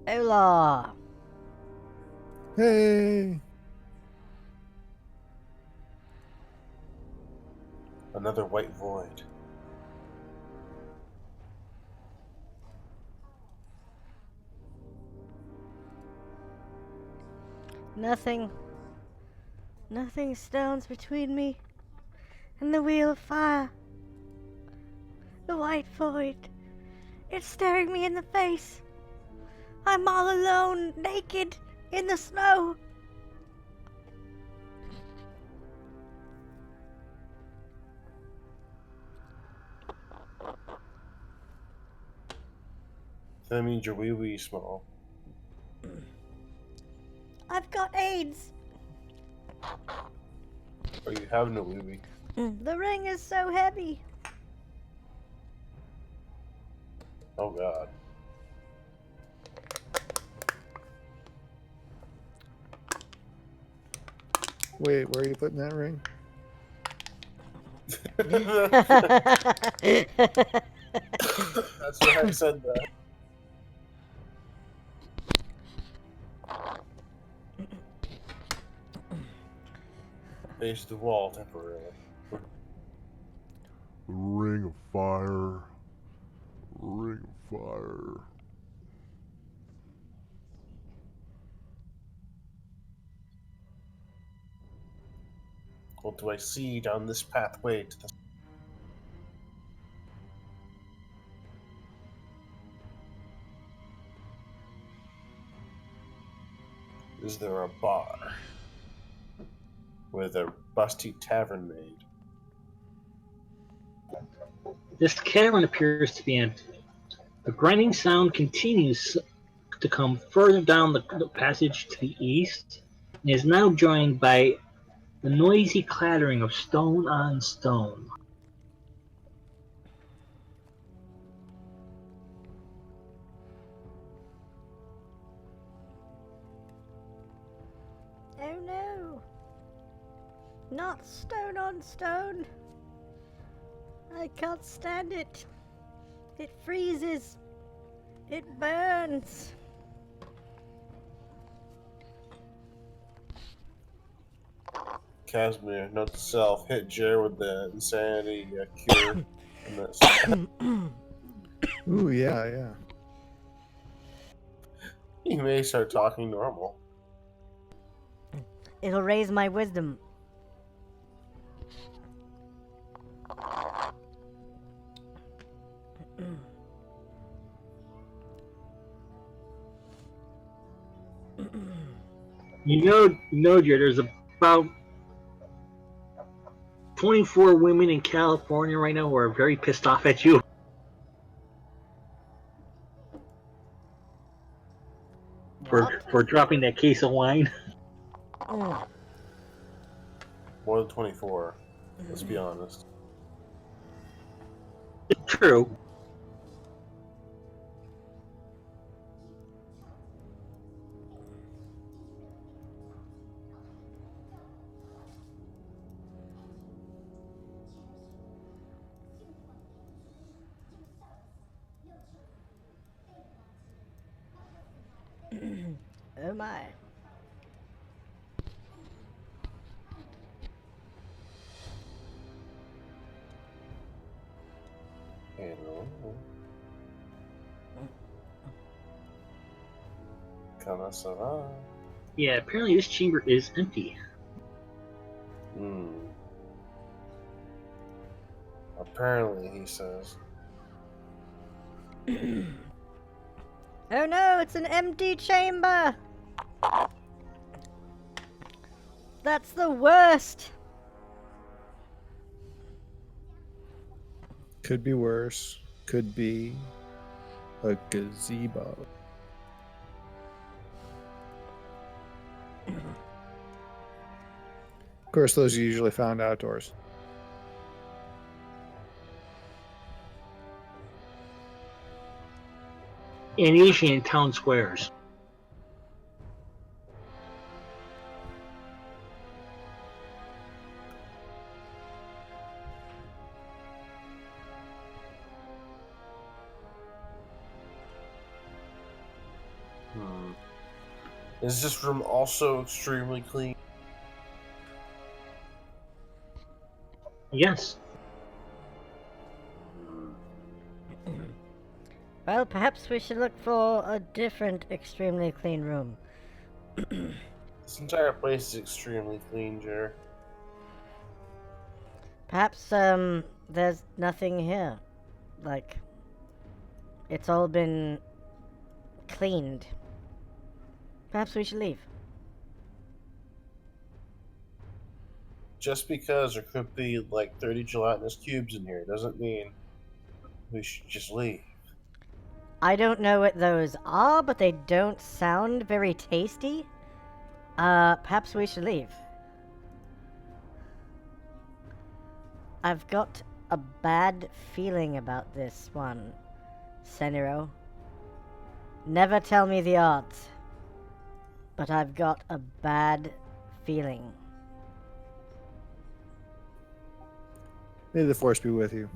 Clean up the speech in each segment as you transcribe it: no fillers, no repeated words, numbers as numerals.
Hola! Hey! Another white void. Nothing stands between me and the wheel of fire. The white void. It's staring me in the face. I'm all alone, naked, in the snow. That means your wee wee small. I've got AIDS. Or you have no wee wee. The ring is so heavy. Oh god. Wait, where are you putting that ring? That's why I said that. Face the wall temporarily. The ring of fire. Ring of fire. What do I see down this pathway to the... Is there a bar with a busty tavern maid? This cavern appears to be empty. The grinding sound continues to come further down the passage to the east and is now joined by the noisy clattering of stone on stone. Oh no. Not stone on stone. I can't stand it. It freezes. It burns. Casimir, note to self, hit Jer with the insanity cure. And that's... Ooh, yeah. He may start talking normal. It'll raise my wisdom. You know, Jared, there's about 24 women in California right now who are very pissed off at you for dropping that case of wine. More than 24. Let's be honest. True. Oh my. Hello. Comment ça va? Yeah, apparently this chamber is empty. Apparently, he says. Oh no, it's an empty chamber! That's the worst! Could be worse. Could be a gazebo. Of course, those are usually found outdoors. And usually in town squares. Is this room also extremely clean? Yes. Well, perhaps we should look for a different extremely clean room. This entire place is extremely clean, Jer. Perhaps, there's nothing here. Like, it's all been cleaned. Perhaps we should leave. Just because there could be like 30 gelatinous cubes in here doesn't mean we should just leave. I don't know what those are, but they don't sound very tasty. Perhaps we should leave. I've got a bad feeling about this one, Seniro. Never tell me the odds, but I've got a bad feeling. May the force be with you.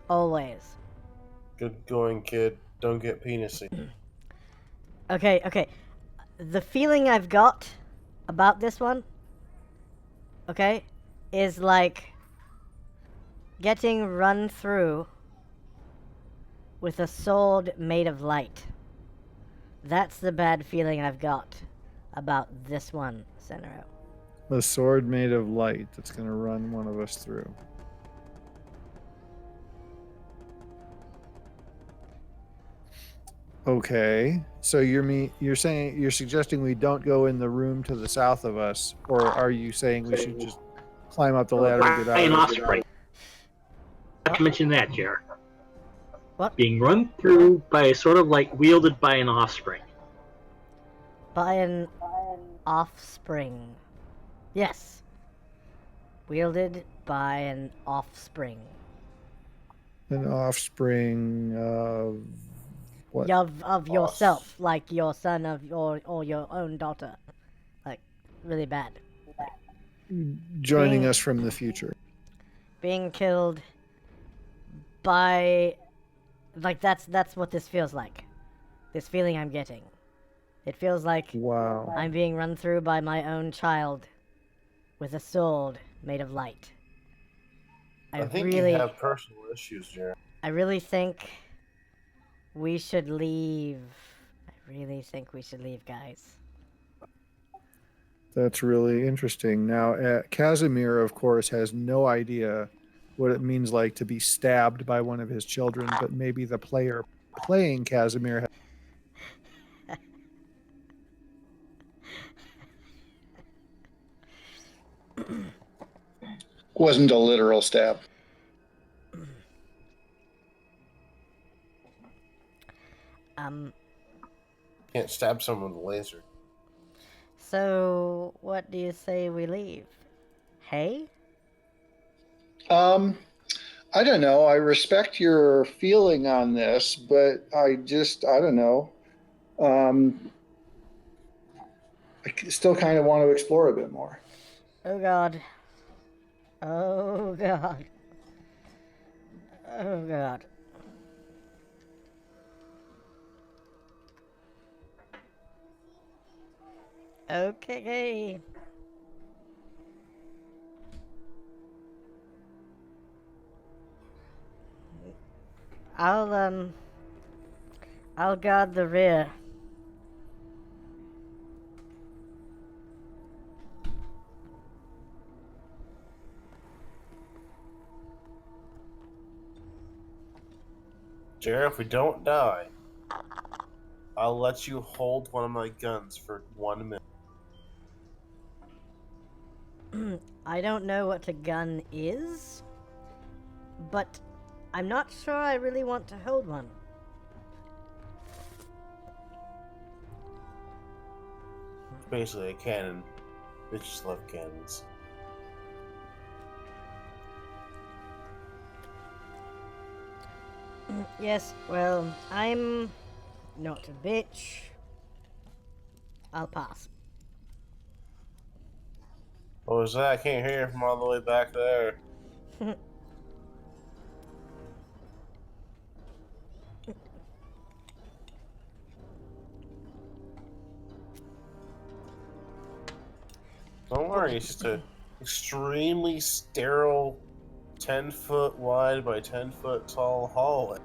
Always. Good going, kid. Don't get penisy. Okay. The feeling I've got about this one, okay, is like getting run through with a sword made of light. That's the bad feeling I've got about this one, Senro. A sword made of light that's going to run one of us through. Okay, so you're suggesting we don't go in the room to the south of us, or are you saying we should just climb up the ladder and get By an out? offspring. Not to mention that, Jer. What? Being run through by a sort of like wielded by an offspring. By an offspring. Yes. Wielded by an offspring. An offspring of what? Of yourself, like your son or your own daughter. Like, really bad. Joining being- us from the future. Being killed by, like, that's what this feels like. This feeling I'm getting. It feels like Wow. I'm being run through by my own child with a sword made of light. I think you have personal issues, Jer. I really think we should leave. I really think we should leave, guys. That's really interesting. Now, Casimir, of course, has no idea what it means like to be stabbed by one of his children, but maybe the player playing Casimir. Wasn't a literal stab. Can't stab someone with a laser. So, what do you say we leave? Hey? I don't know. I respect your feeling on this, but I don't know. I still kind of want to explore a bit more. Oh god. Oh god. Oh god. Okay. I'll guard the rear. Jer, if we don't die, I'll let you hold one of my guns for 1 minute. I don't know what a gun is, but I'm not sure I really want to hold one. It's basically a cannon. Bitches love cannons. Yes, well, I'm not a bitch. I'll pass. What was that? I can't hear you from all the way back there. worry. It's just a extremely sterile 10-foot wide by 10-foot tall hallway.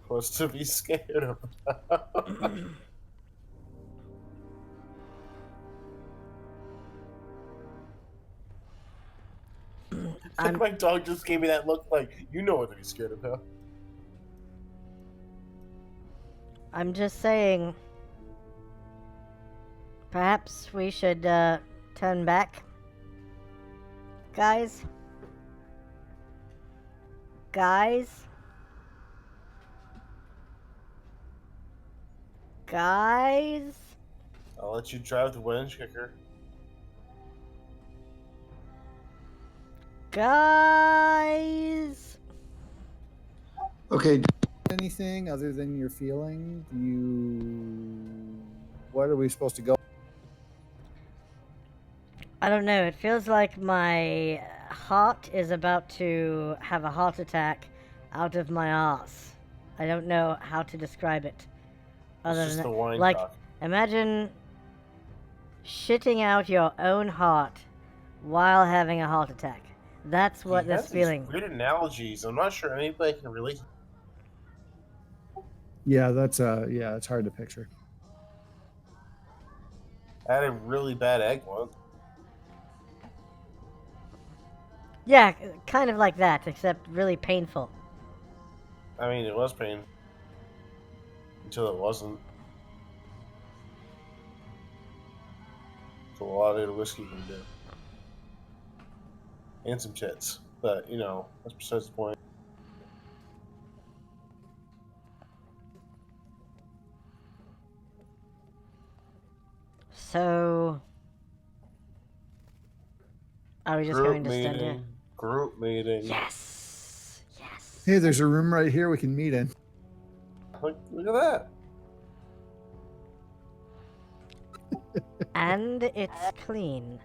What's to be scared of? I'm- My dog just gave me that look like, you know what to be scared of, huh? I'm just saying. Perhaps we should turn back, guys. Guys. I'll let you drive the winch kicker. Guys. Okay, Anything other than your feeling? What are we supposed to go? I don't know. It feels like my heart is about to have a heart attack out of my ass. I don't know how to describe it. Other just than the wine like, talk. imagine shitting out your own heart while having a heart attack. That's what He this has feeling. these weird analogies. I'm not sure anybody can relate. Yeah, it's hard to picture. I had a really bad egg once. Yeah, kind of like that, except really painful. I mean, it was pain until it wasn't. So a lot of whiskey can do, and some tits. But you know, that's besides the point. So, are we just going to stand here? Group meeting. Yes. Yes. Hey, there's a room right here we can meet in. Look at that. And it's clean.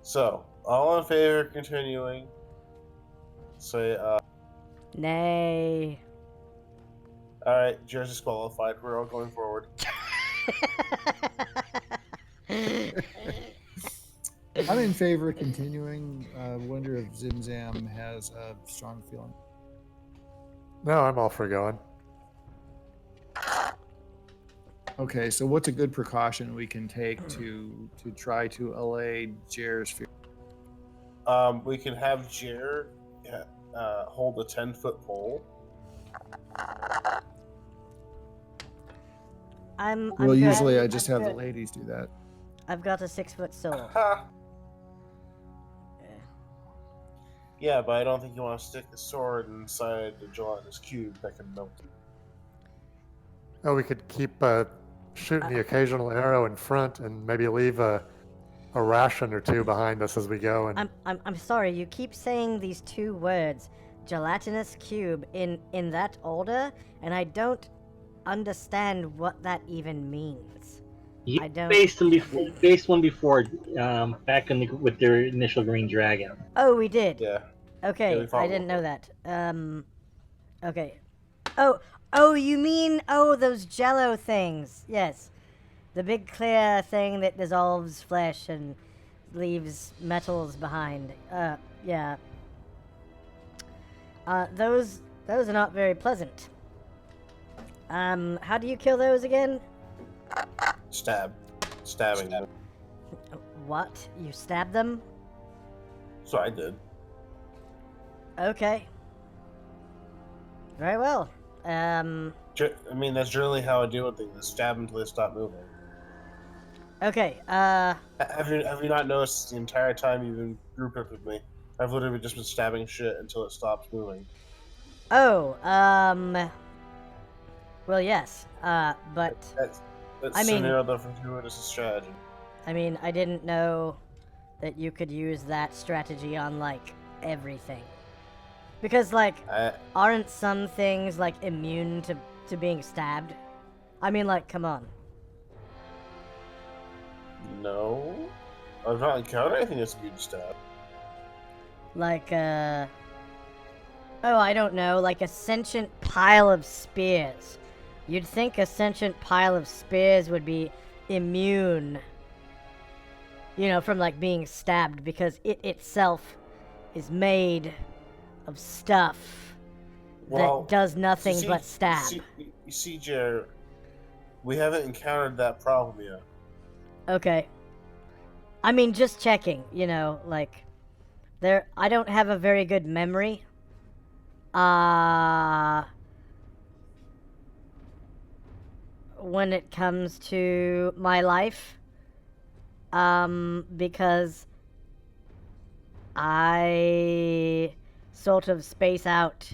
So, all in favor of continuing? Say, Nay. alright, Jared's disqualified. We're all going forward. I'm in favor of continuing. Wonder if Zimzam has a strong feeling. No, I'm all for going. Okay, so what's a good precaution we can take to try to allay Jer's fear? We can have Jared hold a 10-foot pole. I'm Well, good. usually I just have the ladies do that. I've got a 6-foot sword. Ha! Yeah, but I don't think you want to stick the sword inside the gelatinous cube that can melt it. Oh, we could keep shooting the occasional arrow in front and maybe leave a ration or two behind us as we go. And I'm sorry. You keep saying these two words, gelatinous cube, in that order, and I don't understand what that even means. You I don't- faced one before, back with their initial green dragon. Oh, we did. Yeah. Okay, Yeah, we fought I didn't one. know that. Okay. Oh, you mean those Jello things? Yes, the big clear thing that dissolves flesh and leaves metals behind. Yeah. Those are not very pleasant. How do you kill those again? Stabbing them. What? You stab them? So I did. Okay. Very well. I mean, that's generally how I deal with things. I stab them until they stop moving. Okay, Have you not noticed the entire time you've been grouped up with me? I've literally just been stabbing shit until it stops moving. well, yes, but, That's I mean- scenario the fortuitous strategy. I mean, I didn't know that you could use that strategy on, like, everything. Because, like, aren't some things, like, immune to being stabbed? I mean, like, come on. No, I've not encountered anything that's immune to stab. Like, oh, I don't know, like a sentient pile of spears. You'd think a sentient pile of spears would be immune You know, from like being stabbed, because it itself is made of stuff Well, that does nothing but stab. You see, Jer, we haven't encountered that problem yet. Okay. I mean, just checking, you know, like, I don't have a very good memory. When it comes to my life. Because I sort of space out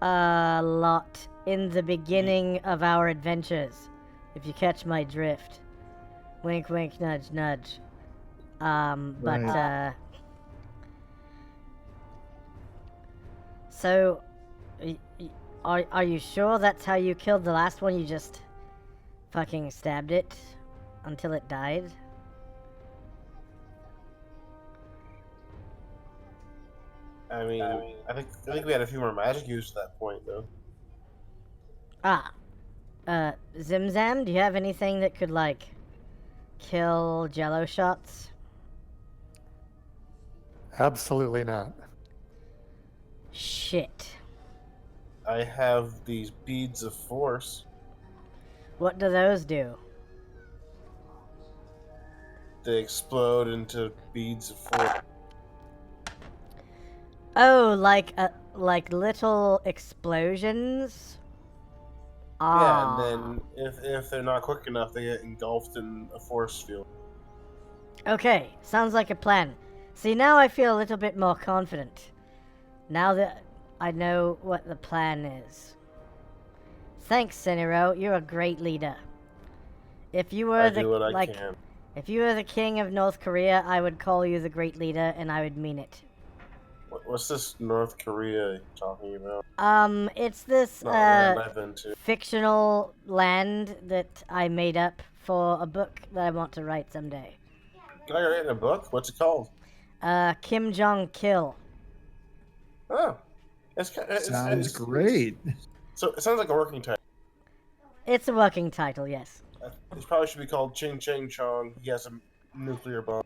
a lot in the beginning of our adventures, if you catch my drift. Wink, wink, nudge, nudge. Right. So, are you sure that's how you killed the last one? You just fucking stabbed it until it died? I mean, I think we had a few more magic use at that point, though. Zimzam, do you have anything that could, like, kill jello shots? Absolutely not. Shit. I have these beads of force. What do those do? They explode into beads of force. Oh, like little explosions? Yeah, and then if they're not quick enough, they get engulfed in a force field. Okay, sounds like a plan. See, now I feel a little bit more confident. Now that I know what the plan is. Thanks, Seniro. You're a great leader. If you were I do what I can. if you were the king of North Korea, I would call you the great leader, and I would mean it. What's this North Korea you're talking about? It's this Not land I've been to. fictional land that I made up for a book that I want to write someday. Can I write in a book? What's it called? Kim Jong Kill. Oh, Sounds great. So it sounds like a working title. It's a working title, yes. It probably should be called Ching Chang Chong. He has a nuclear bomb.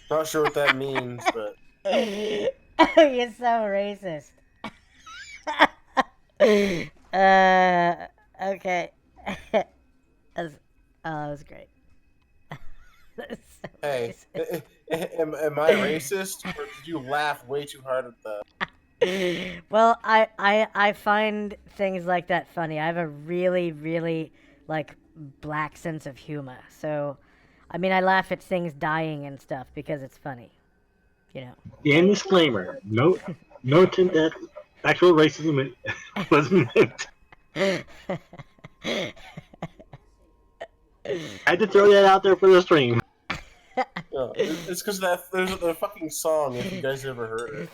Not sure what that means, but You're so racist. Okay. that was great. That's so hey, racist. am I racist, or did you laugh way too hard at that? Well, I find things like that funny. I have a really, really, like, black sense of humor. So, I mean, I laugh at things dying and stuff because it's funny. You know. And disclaimer: note that actual racism was meant. I had to throw that out there for the stream. It's because there's a fucking song. If you guys ever heard it,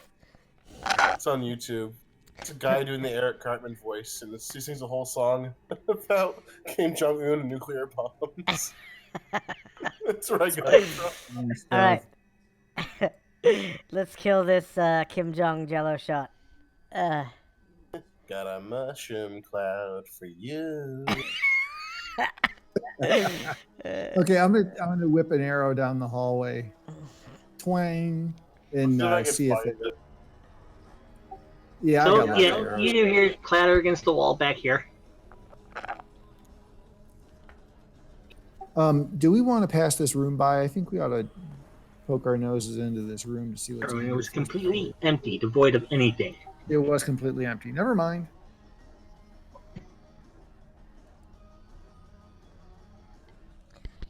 it's on YouTube. It's a guy doing the Eric Cartman voice, and he sings a whole song about Kim Jong Un and nuclear bombs. That's where I got it from. All right. Let's kill this Kim Jong Jello shot. Got a mushroom cloud for you. Okay, I'm gonna whip an arrow down the hallway, twang, and see if it. Yeah, I got lots of arrows. You do hear clatter against the wall back here. Do we want to pass this room by? I think we ought to poke our noses into this room to see what's in It here. was completely empty, devoid of anything. It was completely empty. Never mind.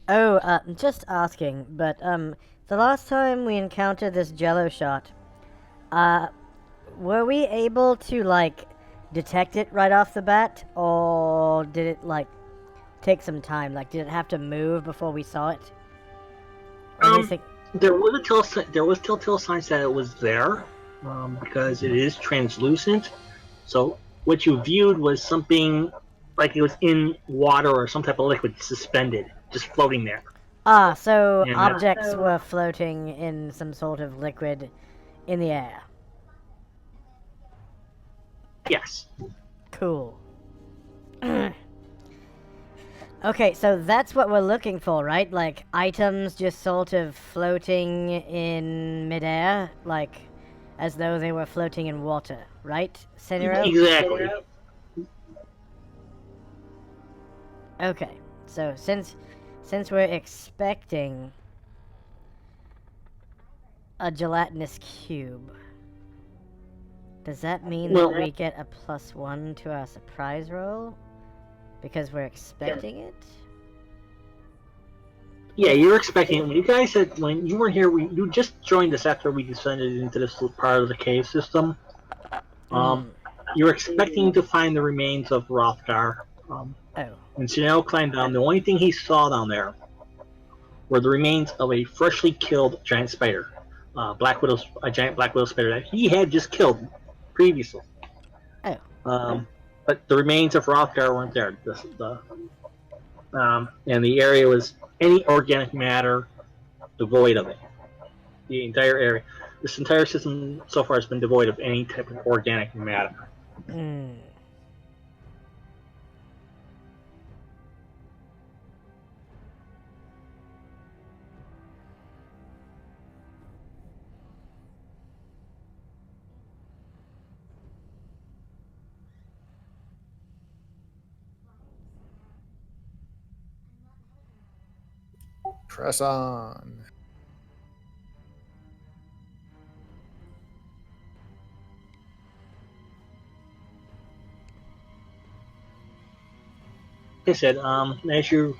Oh, just asking, but the last time we encountered this Jello shot, were we able to like detect it right off the bat, or did it like take some time? Like, did it have to move before we saw it? There was telltale signs that it was there, because it is translucent. So what you viewed was something like it was in water or some type of liquid suspended, just floating there. Ah, so And objects were floating in some sort of liquid in the air. Yes. Cool. Okay, so that's what we're looking for, right? Like items just sort of floating in midair, like as though they were floating in water, right, Seniro? Exactly. Okay, so since we're expecting a gelatinous cube, does that mean that Well, we get a +1 to our surprise roll because we're expecting it? yeah, you're expecting when you guys said when you weren't here, you just joined us after we descended into this part of the cave system. You're expecting to find the remains of Rothgar. Oh, When Sunel climbed down, the only thing he saw down there were the remains of a freshly killed giant spider, a giant black widow spider that he had just killed previously. oh, But the remains of Rothgar weren't there. And the area was any organic matter devoid of it. The entire area, this entire system so far has been devoid of any type of organic matter. Press on. Like I said, as you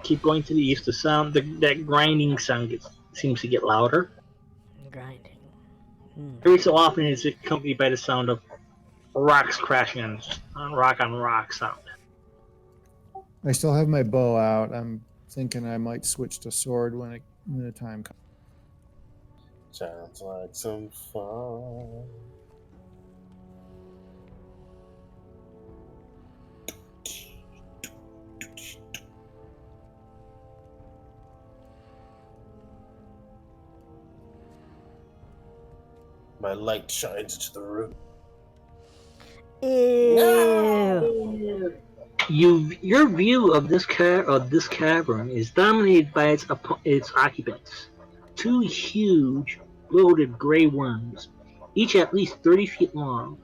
keep going to the east, that grinding sound seems to get louder. grinding. Every so often, it's accompanied by the sound of rocks crashing on rock sound. I still have my bow out. I'm thinking I might switch to sword when the time comes. Sounds like some fun. My light shines into the room. Ew. Your view of this cavern is dominated by its occupants, two huge, bloated gray worms, each at least 30 feet long,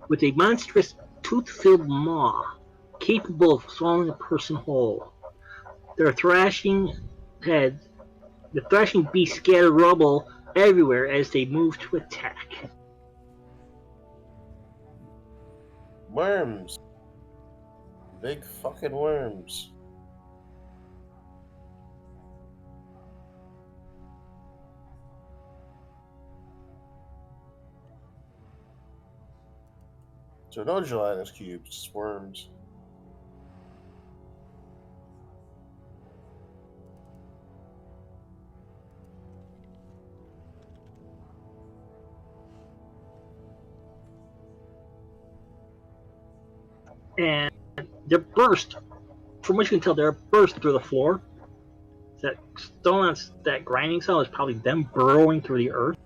with a monstrous tooth-filled maw capable of swallowing a person whole. Their thrashing beasts scatter rubble everywhere as they move to attack. Worms. Big fucking worms. So no gelatinous cubes, just worms. And they're burst. From what you can tell, they're burst through the floor. That grinding sound is probably them burrowing through the earth.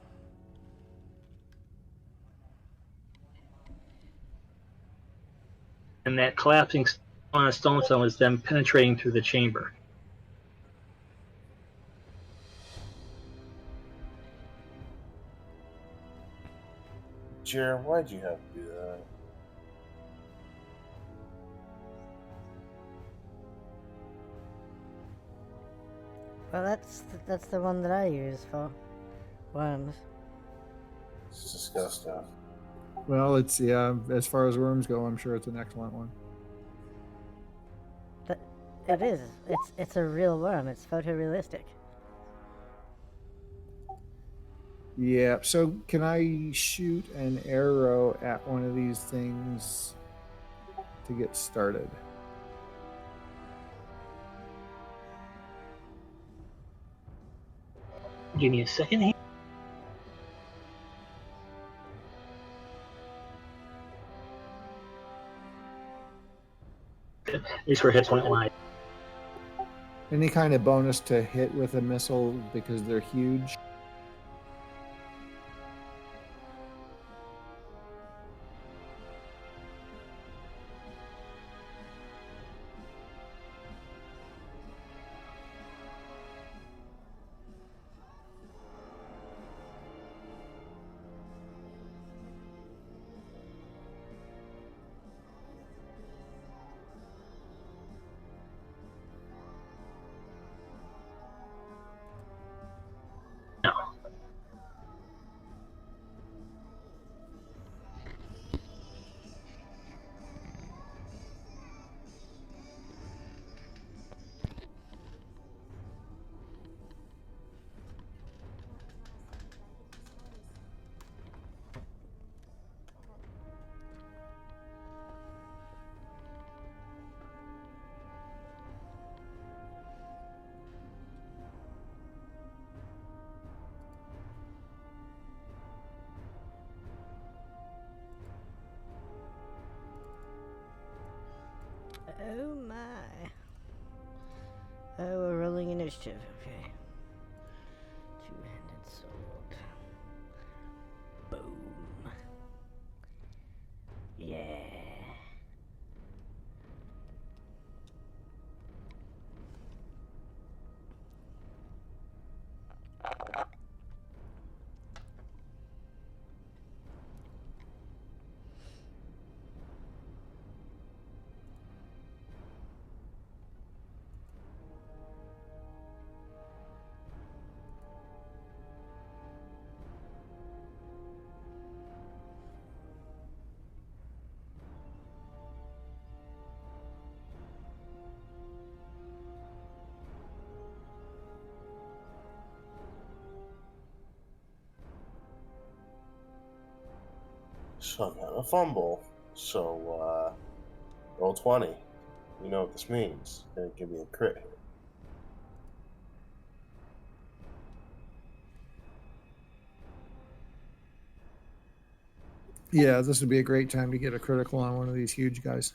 And that collapsing on a stone sound is them penetrating through the chamber. Jared, why'd you have to do that? Well, that's the one that I use for worms. It's disgusting. Well, it's as far as worms go, I'm sure it's an excellent one. But it is. It's a real worm. It's photorealistic. Yeah. So can I shoot an arrow at one of these things to get started? Give me a second here. At least where hits went wide. Any kind of bonus to hit with a missile because they're huge? we're rolling initiative. Okay. Two-handed sword. Boom. Yeah. So I got a fumble. So roll 20. You know what this means. Gonna give me a crit hit. Yeah, this would be a great time to get a critical on one of these huge guys.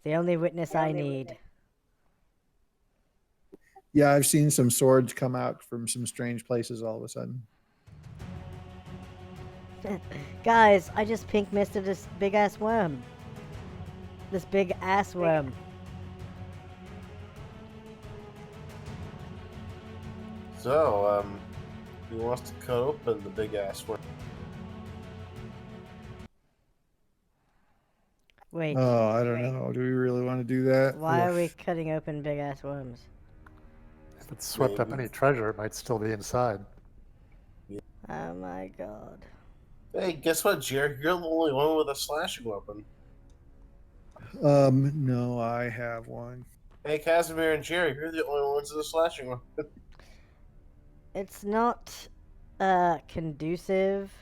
The only witness I need. Yeah, I've seen some swords come out from some strange places all of a sudden. Guys, I just pink misted this big ass worm. This big ass worm. So, who wants to cut open the big ass worm? Wait, Oh, I don't know. Do we really want to do that? why are we Ugh. cutting open big ass worms? If it swept up Maybe. any treasure, it might still be inside. Oh my god. Hey, guess what, Jared? You're the only one with a slashing weapon. No, I have one. Hey, Casimir and Jerry, you're the only ones with a slashing weapon. It's not conducive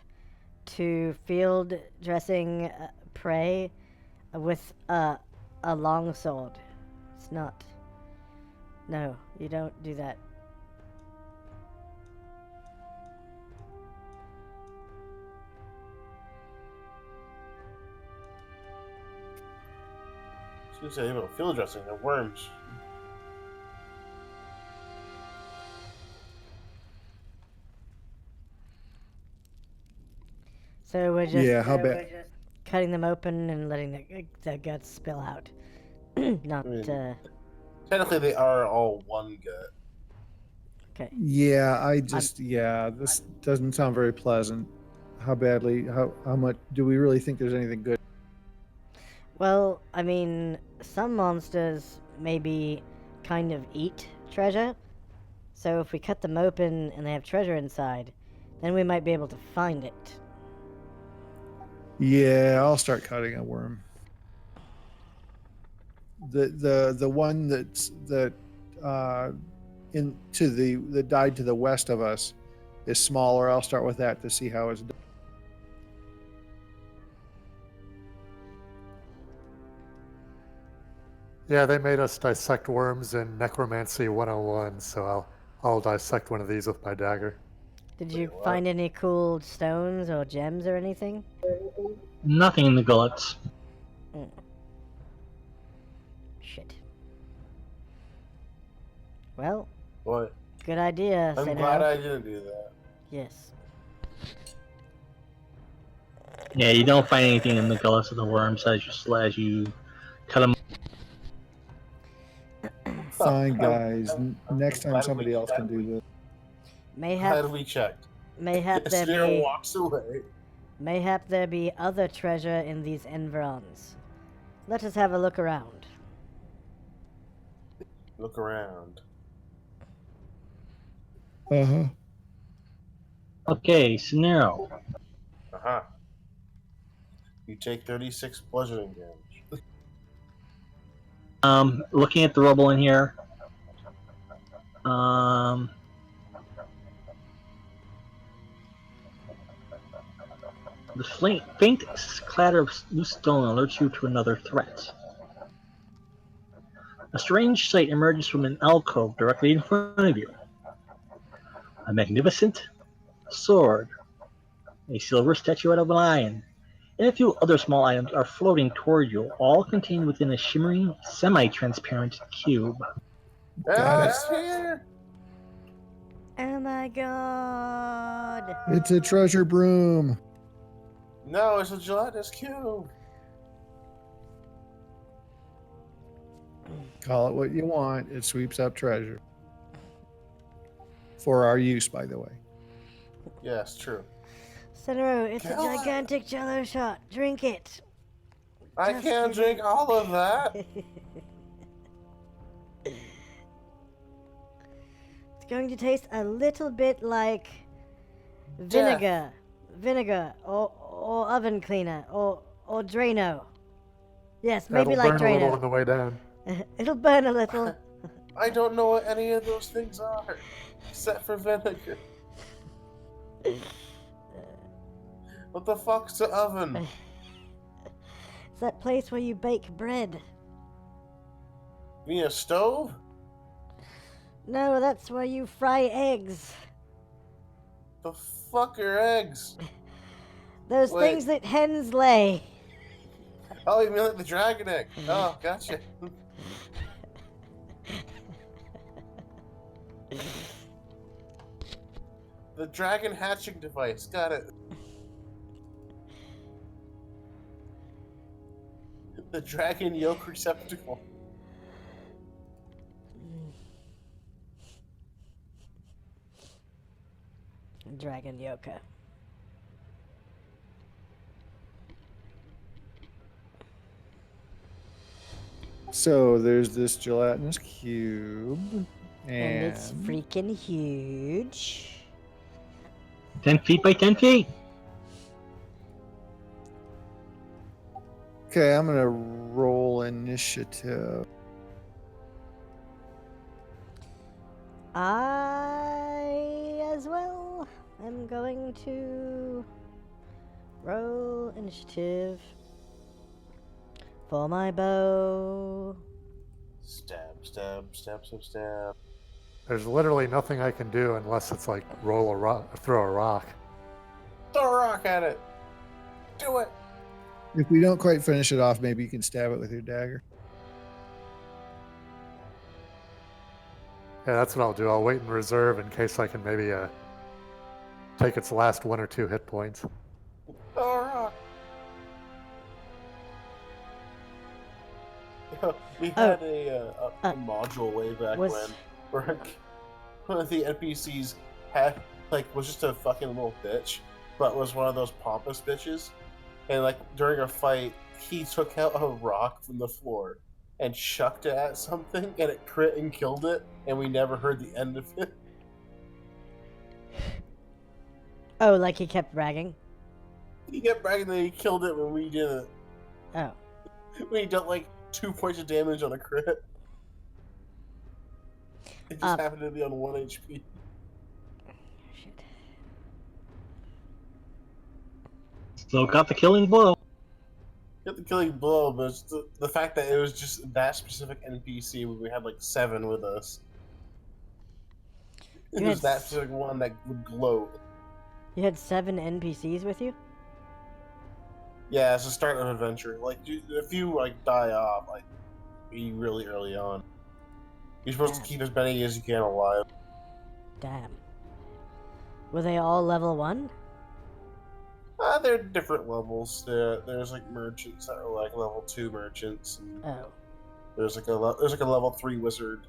to field dressing prey with a long sword. It's not. No, you don't do that. So you say about field dressing, they're worms. So we're just Yeah, how bad? cutting them open and letting the guts spill out. Not, I mean- Technically, they are all one gut. okay. Yeah, this doesn't sound very pleasant. How badly? How much? Do we really think there's anything good? Well, I mean, some monsters maybe kind of eat treasure. So if we cut them open and they have treasure inside, then we might be able to find it. Yeah, I'll start cutting a worm. The one that that died to the west of us is smaller. I'll start with that to see how it's done. Yeah, they made us dissect worms in Necromancy 101, so I'll dissect one of these with my dagger. Did you Wait, what? find any cool stones or gems or anything? Nothing in the gullets. Shit. Well, What? good idea, I'm Senno. glad I didn't do that. Yes. Yeah, you don't find anything in the gullets of the worms as you cut them. Fine, guys. Next time glad somebody we- else can do this. Mayhap Glad we checked. mayhap there Snare be walks away. mayhap there be other treasure in these environs. Let us have a look around. Look around. Uh-huh. Okay, Scenario. Uh-huh. You take 36 bludgeoning damage. Looking at the rubble in here. The faint clatter of loose stone alerts you to another threat. A strange sight emerges from an alcove directly in front of you. A magnificent sword, a silver statuette of a lion, and a few other small items are floating toward you, all contained within a shimmering, semi-transparent cube. Got it. It's here! Oh my god. It's a treasure broom. No, it's a gelatinous cube. Call it what you want. It sweeps up treasure. For our use, by the way. Yes, true. Senro, it's a Kill it. gigantic jello shot. Drink it. I Just can't kidding. drink all of that. It's going to taste a little bit like vinegar, or oven cleaner, or Drano. Yes, maybe That'll like burn a little on Drano. the way down. It'll burn a little. I don't know what any of those things are, except for vinegar. What the fuck's the oven? It's that place where you bake bread. You mean a stove? No, that's where you fry eggs. The fuck are eggs? Those Wait. things that hens lay. Oh, you mean like the dragon egg? Oh, gotcha. The dragon hatching device. Got it. The dragon yolk receptacle. Dragon Yoka. So there's this gelatinous cube, And it's and freaking huge. 10 feet by 10 feet. okay, I'm gonna roll initiative. I as well am going to roll initiative for my bow. Stab, stab, stab, stab, stab. There's literally nothing I can do unless it's like roll a rock, throw a rock. Throw a rock at it. Do it. If we don't quite finish it off, maybe you can stab it with your dagger. Yeah, that's what I'll do. I'll wait in reserve in case I can maybe take its last 1 or 2 hit points. Throw a rock. We had a module way back was- when, where one of the NPCs had was just a fucking little bitch, but was one of those pompous bitches. And during a fight, he took out a rock from the floor and chucked it at something, and it crit and killed it, and we never heard the end of it. Oh, like he kept bragging? He kept bragging that he killed it when we didn't. Oh. We dealt 2 points of damage on a crit. It just happened to be on 1 HP. Shit. Still got the killing blow. Get the killing blow, but it's the fact that it was just that specific NPC when we had 7 with us. It You was had that specific one that would glow. You had 7 NPCs with you? Yeah, it's the start of an adventure. If you die off, be really early on. You're supposed to keep as many as you can alive. Damn. Were they all level 1? They're different levels. There's merchants that are level 2 merchants, and Oh. there's a level 3 wizard.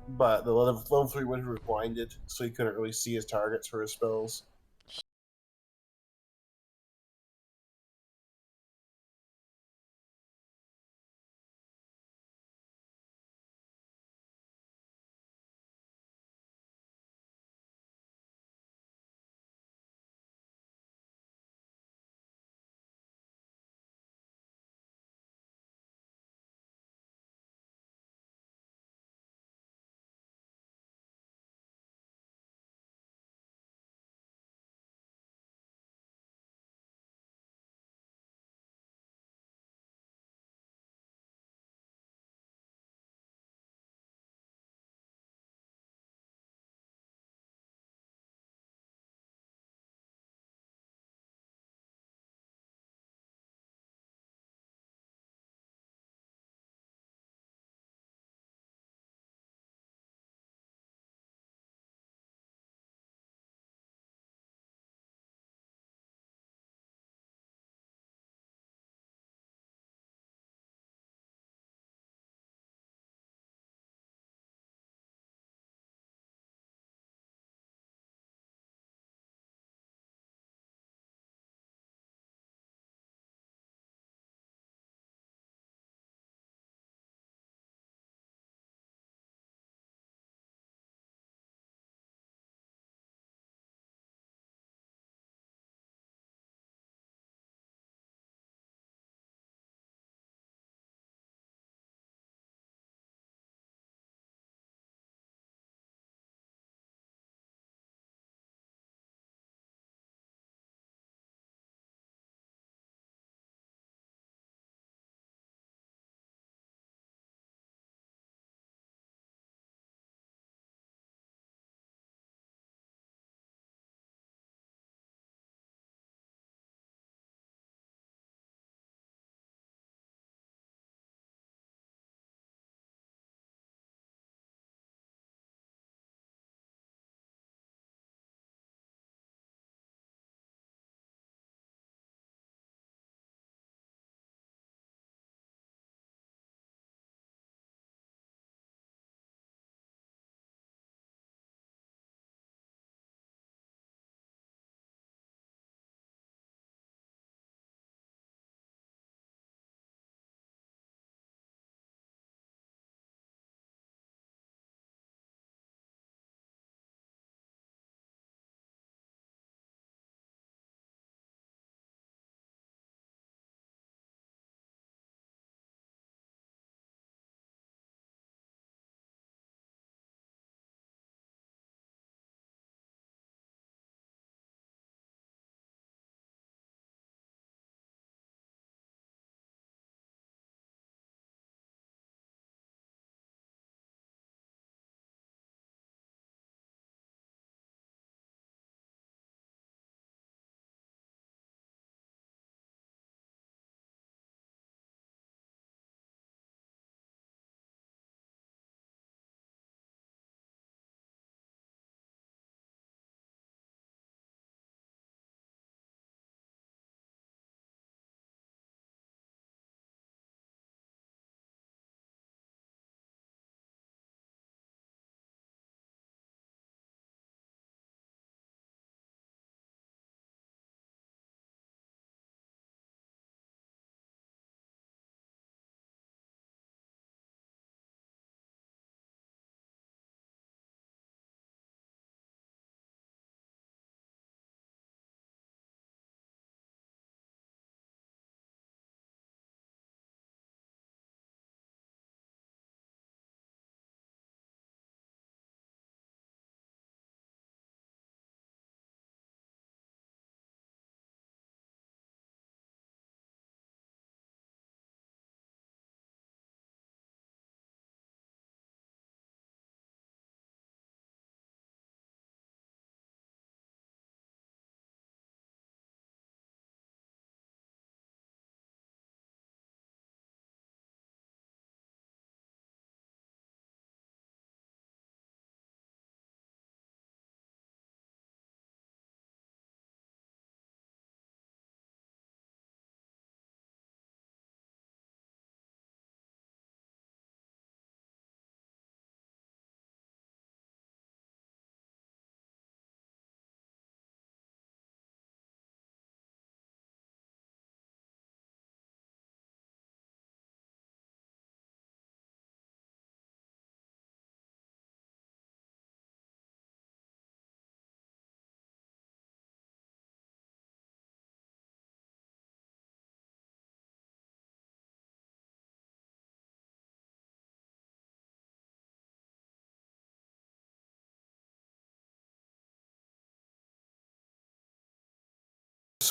But the level 3 wizard was blinded, so he couldn't really see his targets for his spells.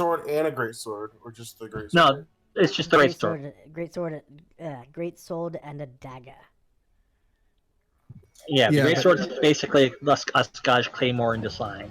sword and a great sword, or just the great No, sword? it's just the right sword. Great sword, and a dagger. Yeah, the Yeah, great but- sword is basically a Scottish claymore in design.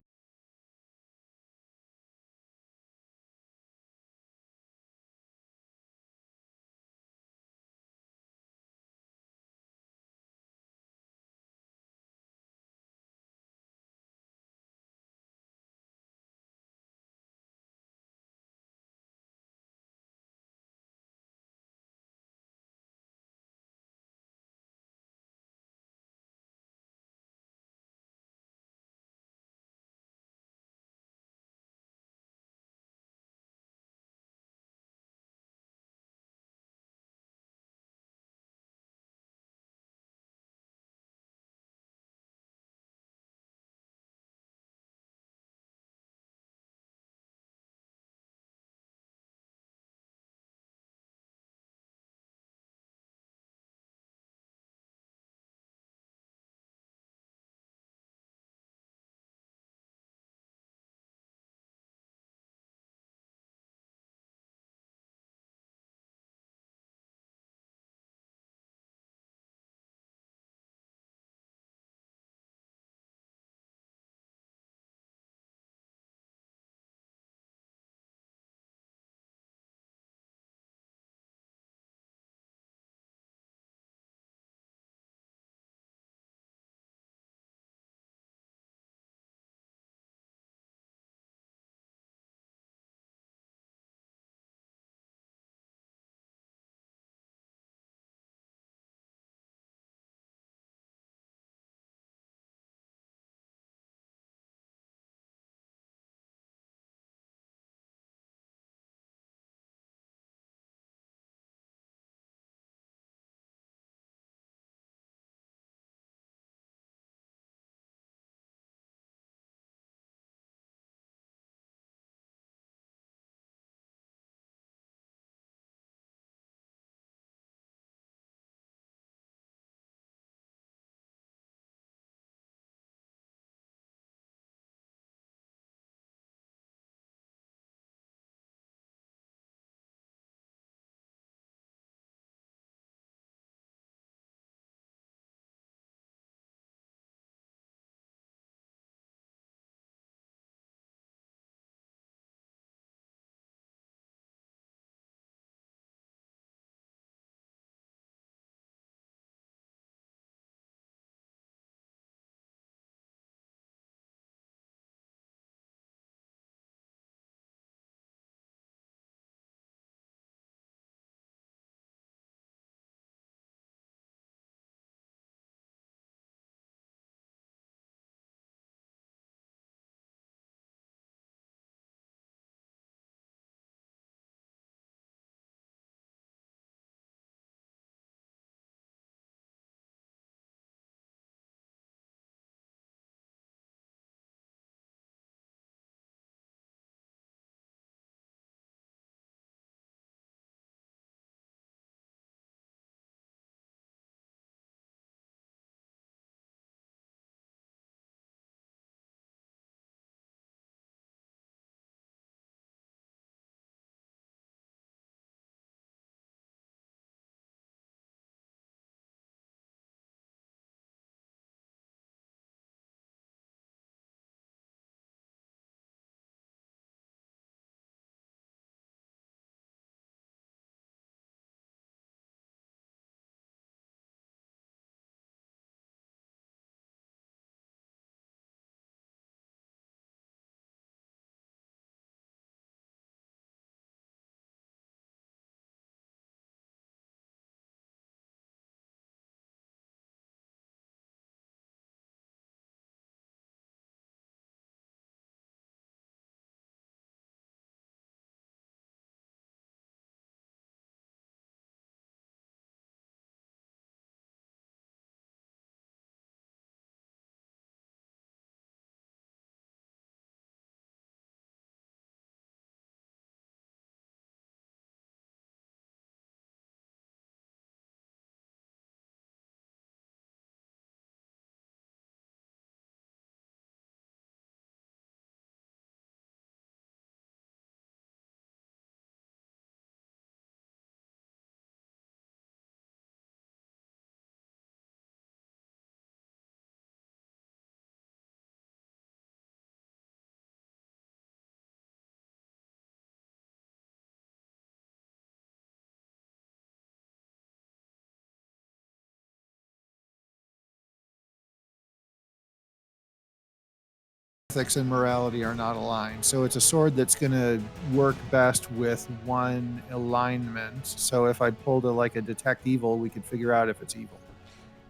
ethics and morality are not aligned. So it's a sword that's going to work best with one alignment. So if I pulled a detect evil, we could figure out if it's evil.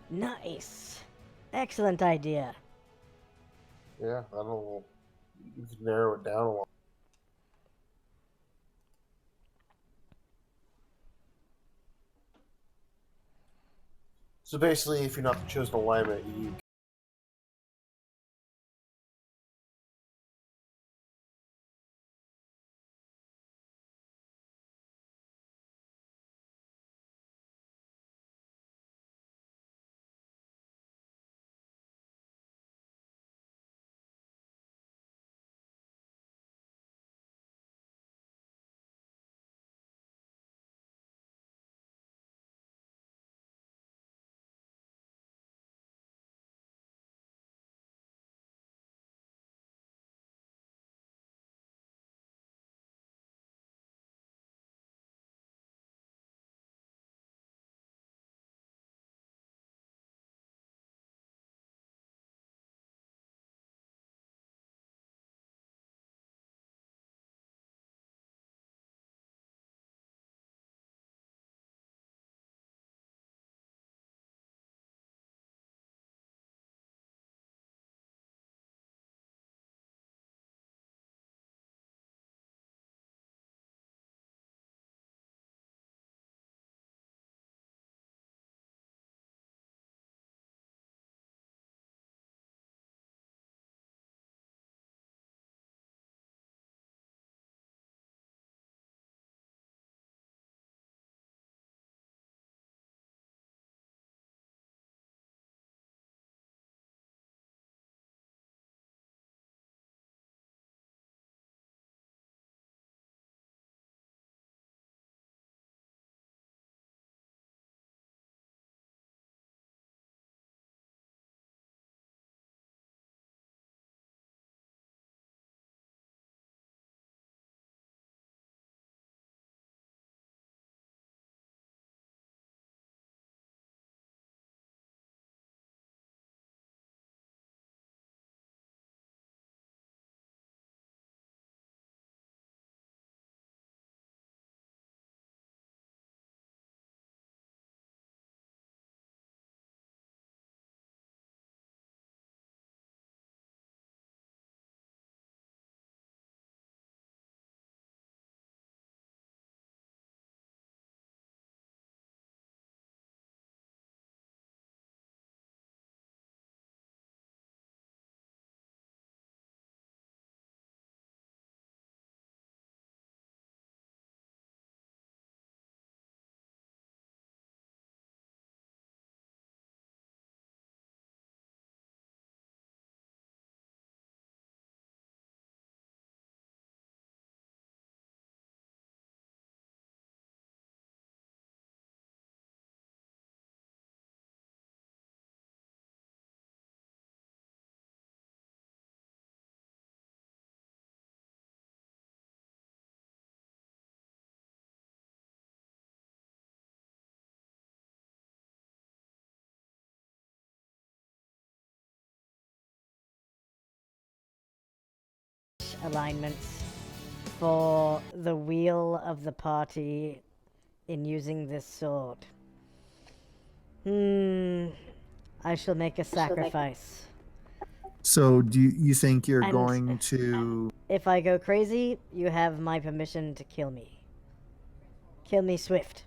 Nice. Excellent idea. Yeah, I don't know. You can narrow it down a lot. So basically, if you're not the chosen alignment, you Alignments for the wheel of the party in using this sword. I shall make a sacrifice. So do you think you're And- going to... If I go crazy, you have my permission to kill me. Kill me swift.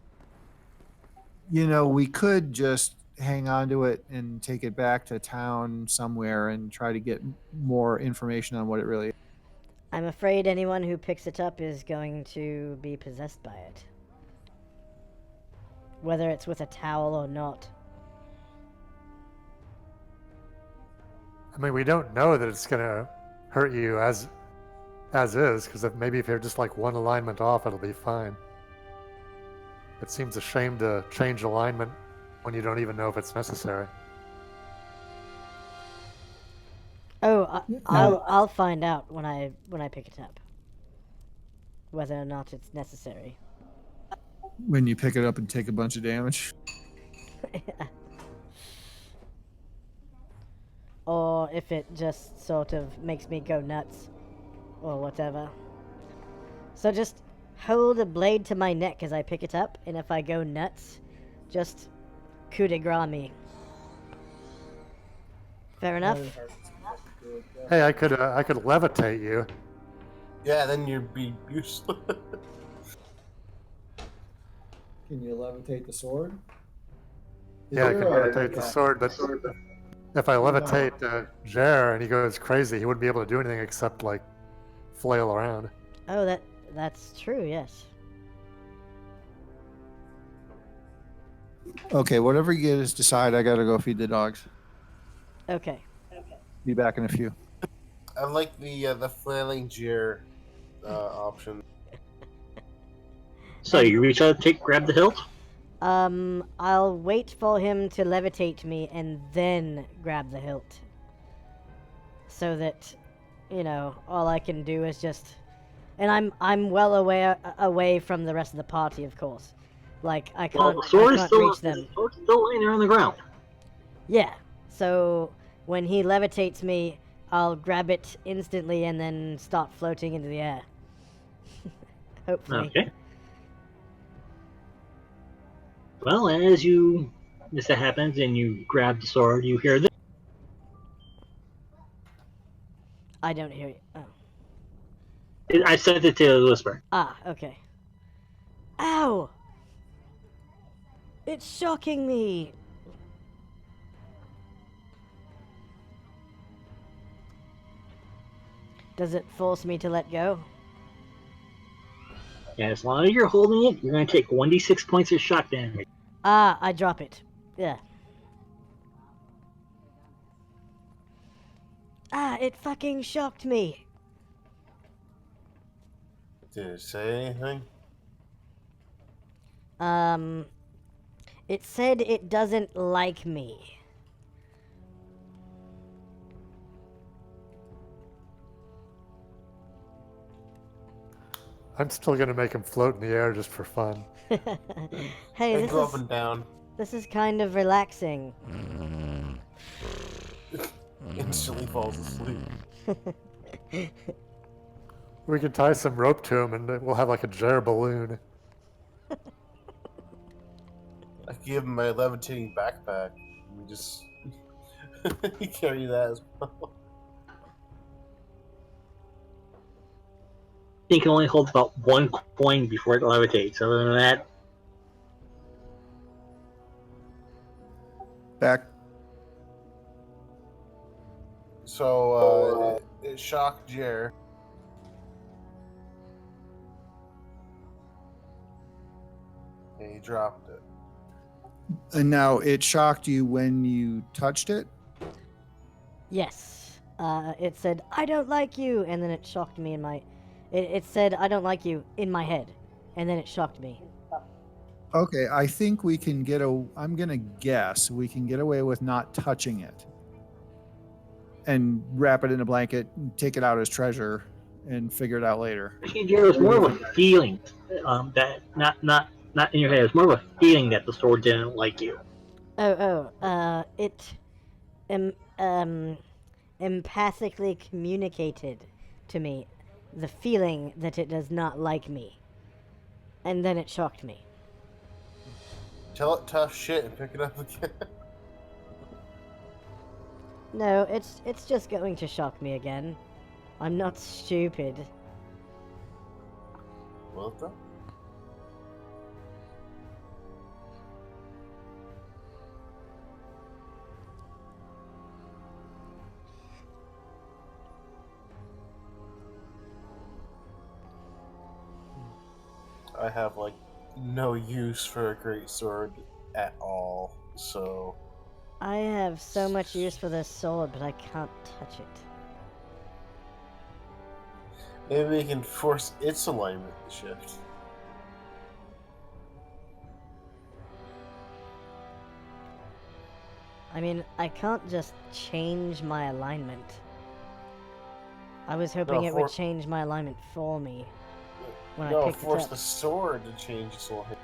We could just hang on to it and take it back to town somewhere and try to get more information on what it really is. I'm afraid anyone who picks it up is going to be possessed by it. Whether it's with a towel or not. I mean, we don't know that it's gonna hurt you as is, because maybe if you're just like one alignment off, it'll be fine. It seems a shame to change alignment when you don't even know if it's necessary. Oh, I'll find out when I pick it up. Whether or not it's necessary. When you pick it up and take a bunch of damage. or if it just sort of makes me go nuts, or whatever. So just hold a blade to my neck as I pick it up, and if I go nuts, just coup de grace me. Fair enough? Hey, I could levitate you. Yeah, then you'd be useless. Can you levitate the sword? Yeah, I can levitate the sword, but if I levitate Jer and he goes crazy, he wouldn't be able to do anything except like flail around. Oh, that's true, yes. Okay, whatever you guys decide, I gotta go feed the dogs. Okay. Be back in a few. I like the flailing jeer option. So you reach out, grab the hilt. I'll wait for him to levitate me and then grab the hilt. So that, all I can do is just... And I'm well away from the rest of the party, of course. Like, I can't reach them. The sword's still laying there on the ground. Yeah, so when he levitates me, I'll grab it instantly and then start floating into the air. Hopefully. Okay. Well, as that happens and you grab the sword, you hear this. I don't hear you. Oh. I sent it to the whisper. Ah, okay. Ow! It's shocking me! Does it force me to let go? Yeah, as long as you're holding it, you're going to take 1d6 points of shock damage. Ah, I drop it. Yeah. Ah, it fucking shocked me. Did it say anything? It said it doesn't like me. I'm still gonna make him float in the air just for fun. Hey, And go up and down. this is kind of relaxing. Instantly falls asleep. We could tie some rope to him and we'll have like a Jer balloon. I give him my levitating backpack. We just carry that as well. I think it only holds about 1 coin before it levitates. Other than that, Back. So it shocked Jer. And he dropped it. And now it shocked you when you touched it? Yes. It said, I don't like you, and then it shocked me in my... It said, I don't like you, in my head, and then it shocked me. Okay, I think we can I'm gonna guess we can get away with not touching it. And wrap it in a blanket, and take it out as treasure, and figure it out later. Jared, was more of a feeling that not in your head. It was more of a feeling that the sword didn't like you. It empathically communicated to me the feeling that it does not like me. And then it shocked me. Tell it tough shit and pick it up again. No, it's just going to shock me again. I'm not stupid. Well done. I have like no use for a great sword at all, so I have so much use for this sword, but I can't touch it. maybe we can force its alignment to shift. I mean, I can't just change my alignment. I was hoping No, it would change my alignment for me when I No, picked it force up. the sword to change its alignment.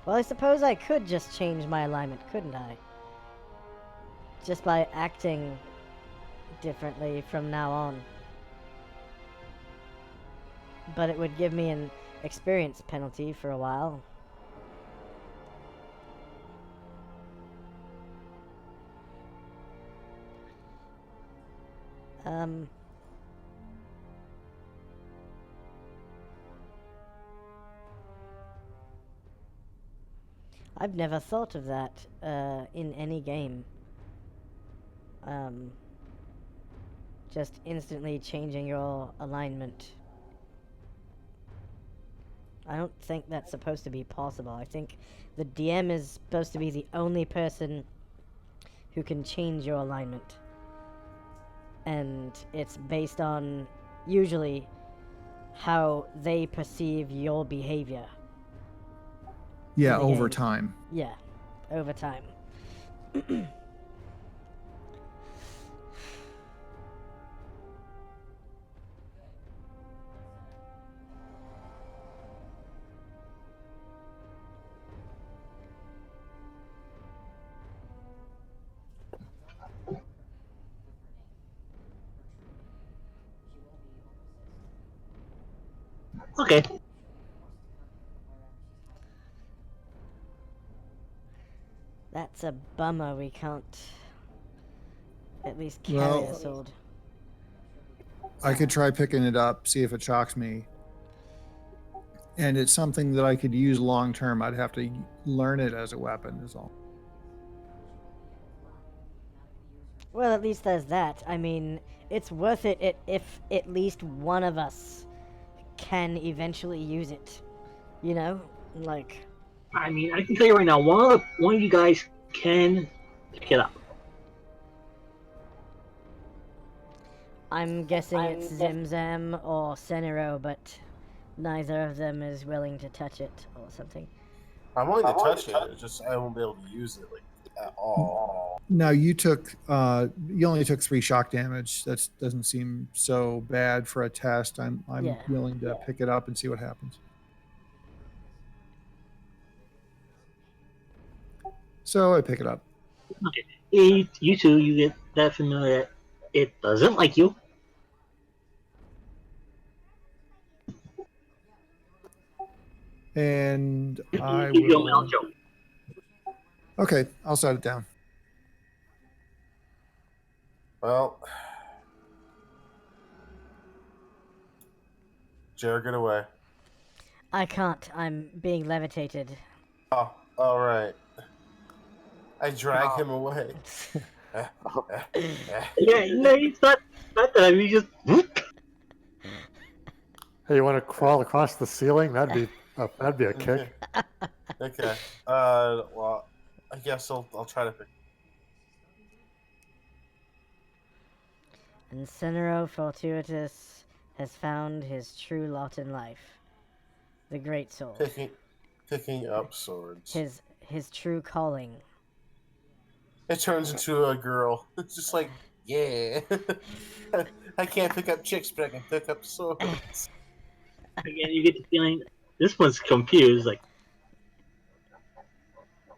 Well, I suppose I could just change my alignment, couldn't I? just by acting differently from now on. But it would give me an experience penalty for a while. I've never thought of that in any game. Just instantly changing your alignment. I don't think that's supposed to be possible. I think the DM is supposed to be the only person who can change your alignment. And it's based on, usually, how they perceive your behavior. Yeah, the over game. time. Yeah, over time. Okay. That's a bummer we can't at least carry Well- a sword. I could try picking it up, see if it shocks me. And it's something that I could use long term. I'd have to learn it as a weapon, is all. Well, at least there's that. I mean, it's worth it if at least one of us can eventually use it. You know? Like, I mean, I can tell you right now, one of you guys can pick it up. I'm guessing it's Zimzam or Senero, but neither of them is willing to touch it or something. I'm willing to touch it. It's just I won't be able to use it like at all. Now you only took 3 shock damage. That doesn't seem so bad for a test. I'm Yeah. willing to pick it up and see what happens. So I pick it up. Okay. You two, you get that familiar that it doesn't like you. And I Give you a will. mouth joke. Okay, I'll set it down. Well, Jared, get away. I can't. I'm being levitated. Oh, all right. I drag him away. Yeah, no, it's not that. You just. Hey, you want to crawl across the ceiling? That'd be a kick. Okay. Well, I guess I'll try to pick. And Senero Fortuitous has found his true lot in life. The Great Sword. Picking up swords. His true calling. It turns into a girl. It's just like, yeah. I can't pick up chicks, but I can pick up swords. Again, you get the feeling this one's confused, like,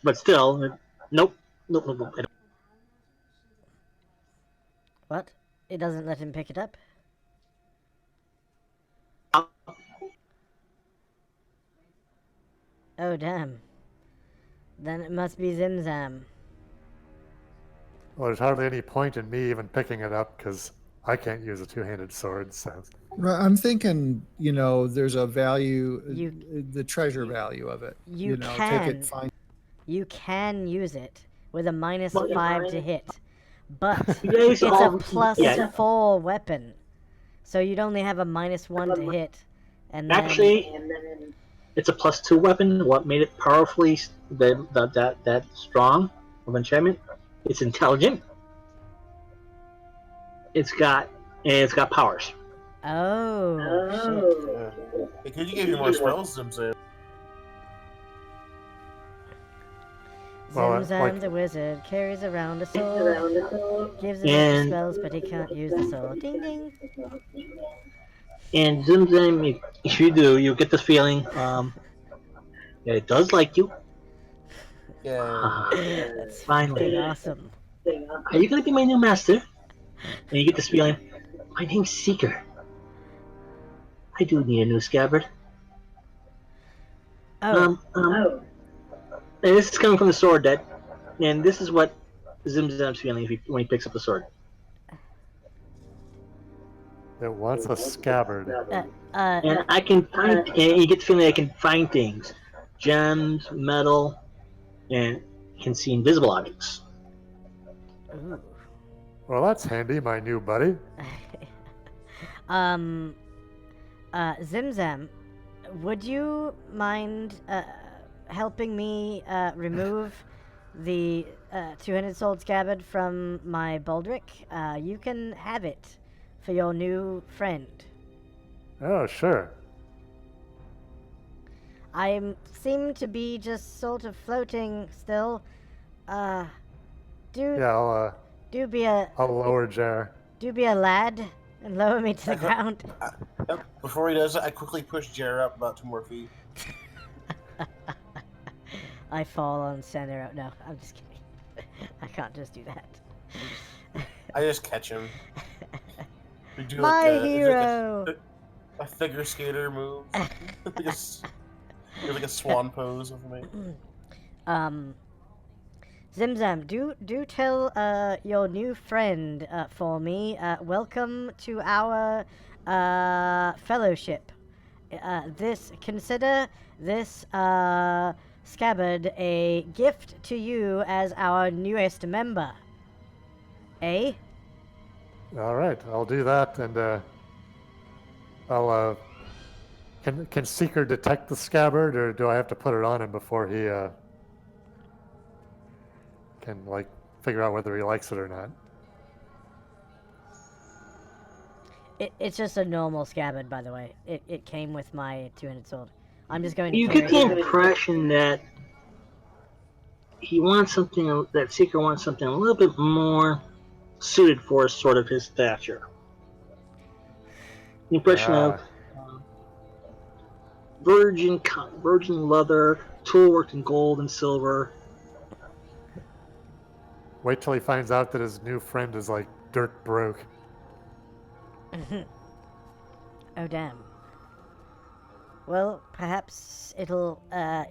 but still, nope. I don't. What? It doesn't let him pick it up? Oh, damn. Then it must be Zimzam. Well, there's hardly any point in me even picking it up because I can't use a two-handed sword. So Right, I'm thinking, there's a value, the treasure value of it. You take can. it, find. You can use it with a minus Well, 5 to hit. But You guys it's a all- plus yeah. 4 weapon. So you'd only have a minus 1 to hit. And then, Actually, it's a +2 weapon. What made it powerfully that strong of enchantment? It's intelligent. It's got powers. Oh, shit. Yeah. Hey, could you give me more spells, Zimzam? Well, Zimzam like- the wizard carries around a sword. Gives him And- spells, but he can't use the sword. Ding ding. And Zimzam, if you do, you get this feeling. It does like you. Yeah. That's Finally. fucking awesome. Are you going to be my new master? And you get this feeling, my name's Seeker. I do need a new scabbard. Oh, And this is coming from the sword dead, and this is what Zimzam's feeling when he picks up the sword. It wants a scabbard. And I can find, and you get the feeling I can find things, gems, metal, and can see invisible objects. ooh. Well, that's handy, my new buddy. Zimzam, would you mind helping me remove the two-handed sword scabbard from my baldric? You can have it for your new friend. Oh, sure. I seem to be just sort of floating still. Do Yeah, do be a I'll lower Jar. do be a lad and lower me to the ground. Before he does it, I quickly push Jer up about 2 more feet. I fall on center. No, I'm just kidding. I can't just do that. I just catch him. We do My like hero. a figure skater move. Like a swan pose of me. Zimzam, do tell your new friend for me. Welcome to our fellowship. Consider this scabbard a gift to you as our newest member. Eh? All right, I'll do that, and I'll. Can Seeker detect the scabbard, or do I have to put it on him before he can like figure out whether he likes it or not? It's just a normal scabbard, by the way. It came with my two-handed sword. I'm just going to You carry get the it. impression that he wants something, that Seeker wants something a little bit more suited for sort of his stature. The impression of virgin leather, tool worked in gold and silver. Wait till he finds out that his new friend is like dirt broke. Oh, damn. Well, perhaps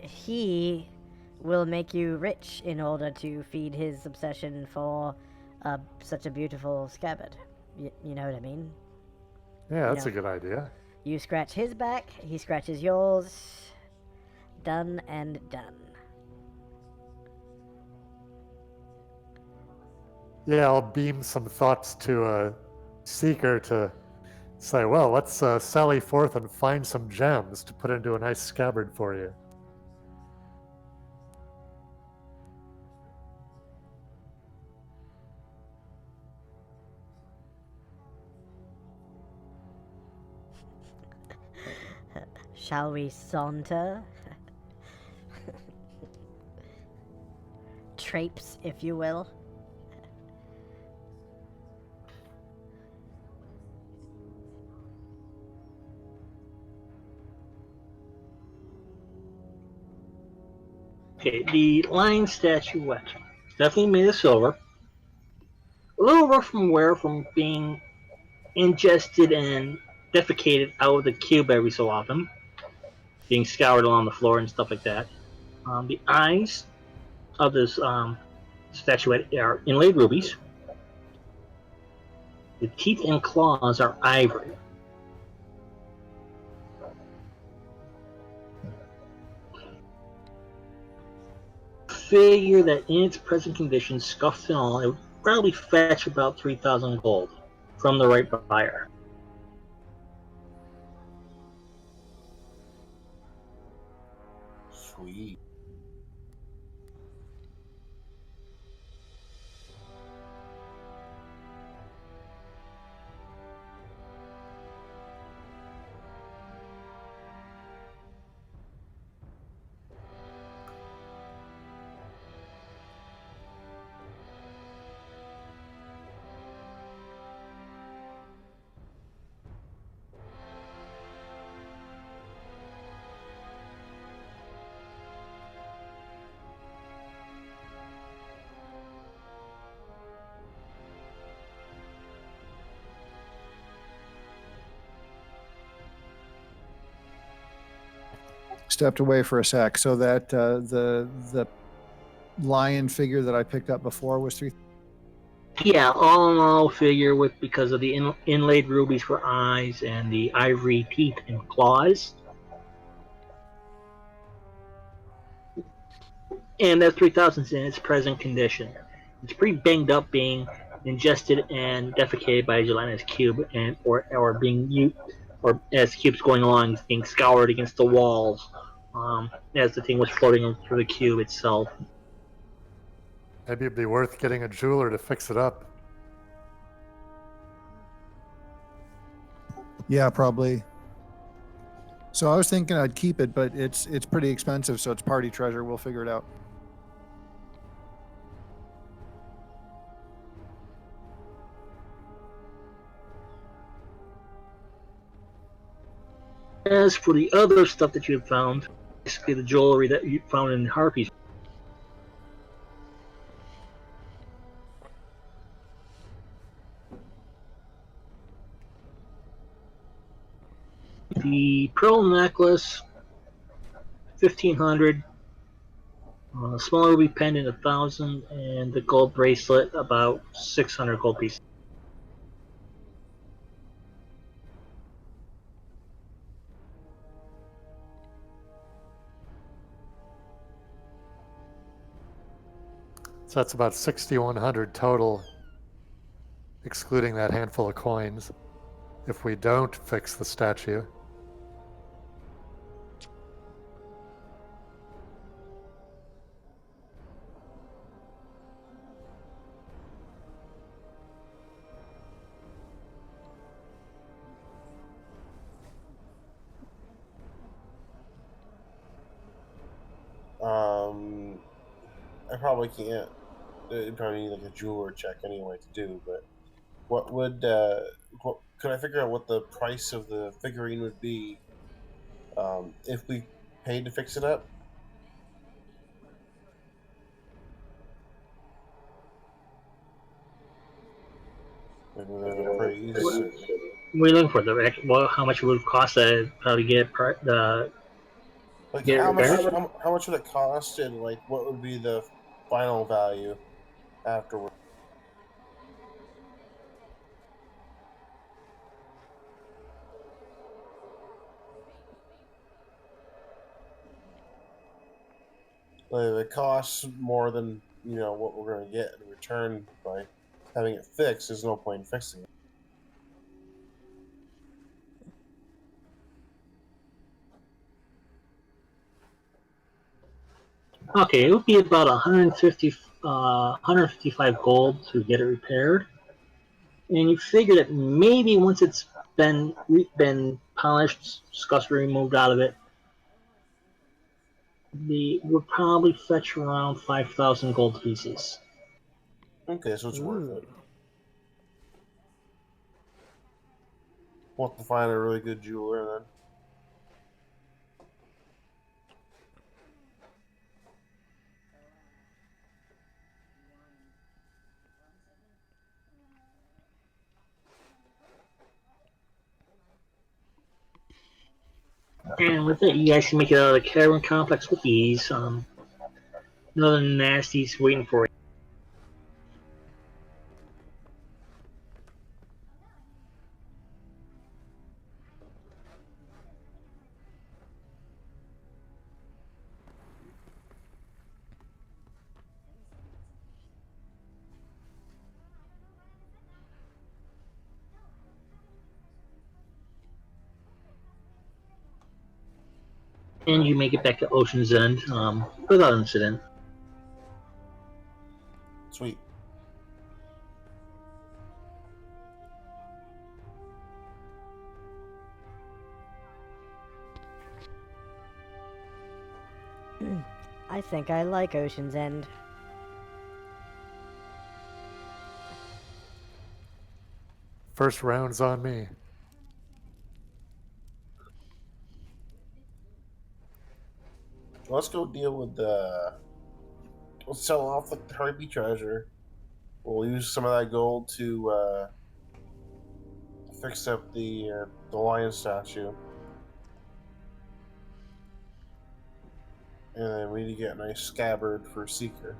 he will make you rich in order to feed his obsession for such a beautiful scabbard. You know what I mean? Yeah, that's a good idea. You scratch his back, he scratches yours. Done and done. Yeah, I'll beam some thoughts to Seeker to say, well, let's sally forth and find some gems to put into a nice scabbard for you. Shall we saunter? Traipse, if you will. Okay, the lion statuette. Definitely made of silver. A little rough from wear from being ingested and defecated out of the cube every so often, being scoured along the floor and stuff like that. The eyes of this statuette are inlaid rubies. The teeth and claws are ivory. Figure that in its present condition, scuffed and all, it would probably fetch about 3,000 gold from the right buyer. Sweet. stepped away for a sec. So that the lion figure that I picked up before was 3. Yeah, all in all, figure with because of the inlaid rubies for eyes and the ivory teeth and claws, and that 3,000's in its present condition. It's pretty banged up, being ingested and defecated by Jelana's cube, and or being used, or as cubes going along, being scoured against the walls, as the thing was floating through the cube itself. Maybe it'd be worth getting a jeweler to fix it up. Yeah, probably. So I was thinking I'd keep it, but it's pretty expensive, so it's party treasure. We'll figure it out. As for the other stuff that you have found, basically the jewelry that you found in Harpy's, the pearl necklace, 1,500. Small ruby pendant, 1,000, and the gold bracelet, about 600 gold pieces. So that's about 6,100 total, excluding that handful of coins, if we don't fix the statue. I probably can't. It'd probably need like a jeweler check anyway to do. But what would what could I figure out what the price of the figurine would be if we paid to fix it up? Maybe they're appraised. We're looking for well, how much it would cost to probably get Like get it repaired. how much would it cost, and like what would be the final value afterward? Like, if it costs more than what we're going to get in return by having it fixed, there's no point in fixing it. Okay, it would be about 155 gold to get it repaired, and you figure that maybe once it's been polished, scuffs removed out of it, the would probably fetch around 5,000 gold pieces. Okay, so it's worth Ooh. it. We'll have to find a really good jeweler then. And with it, you guys can make it out of the caravan complex with ease. Nothing nasty's waiting for you. And you make it back to Ocean's End without incident. Sweet. I think I like Ocean's End. First round's on me. Let's go deal with the. Let's sell off the Harpy treasure. We'll use some of that gold to fix up the lion statue. And then we need to get a nice scabbard for Seeker.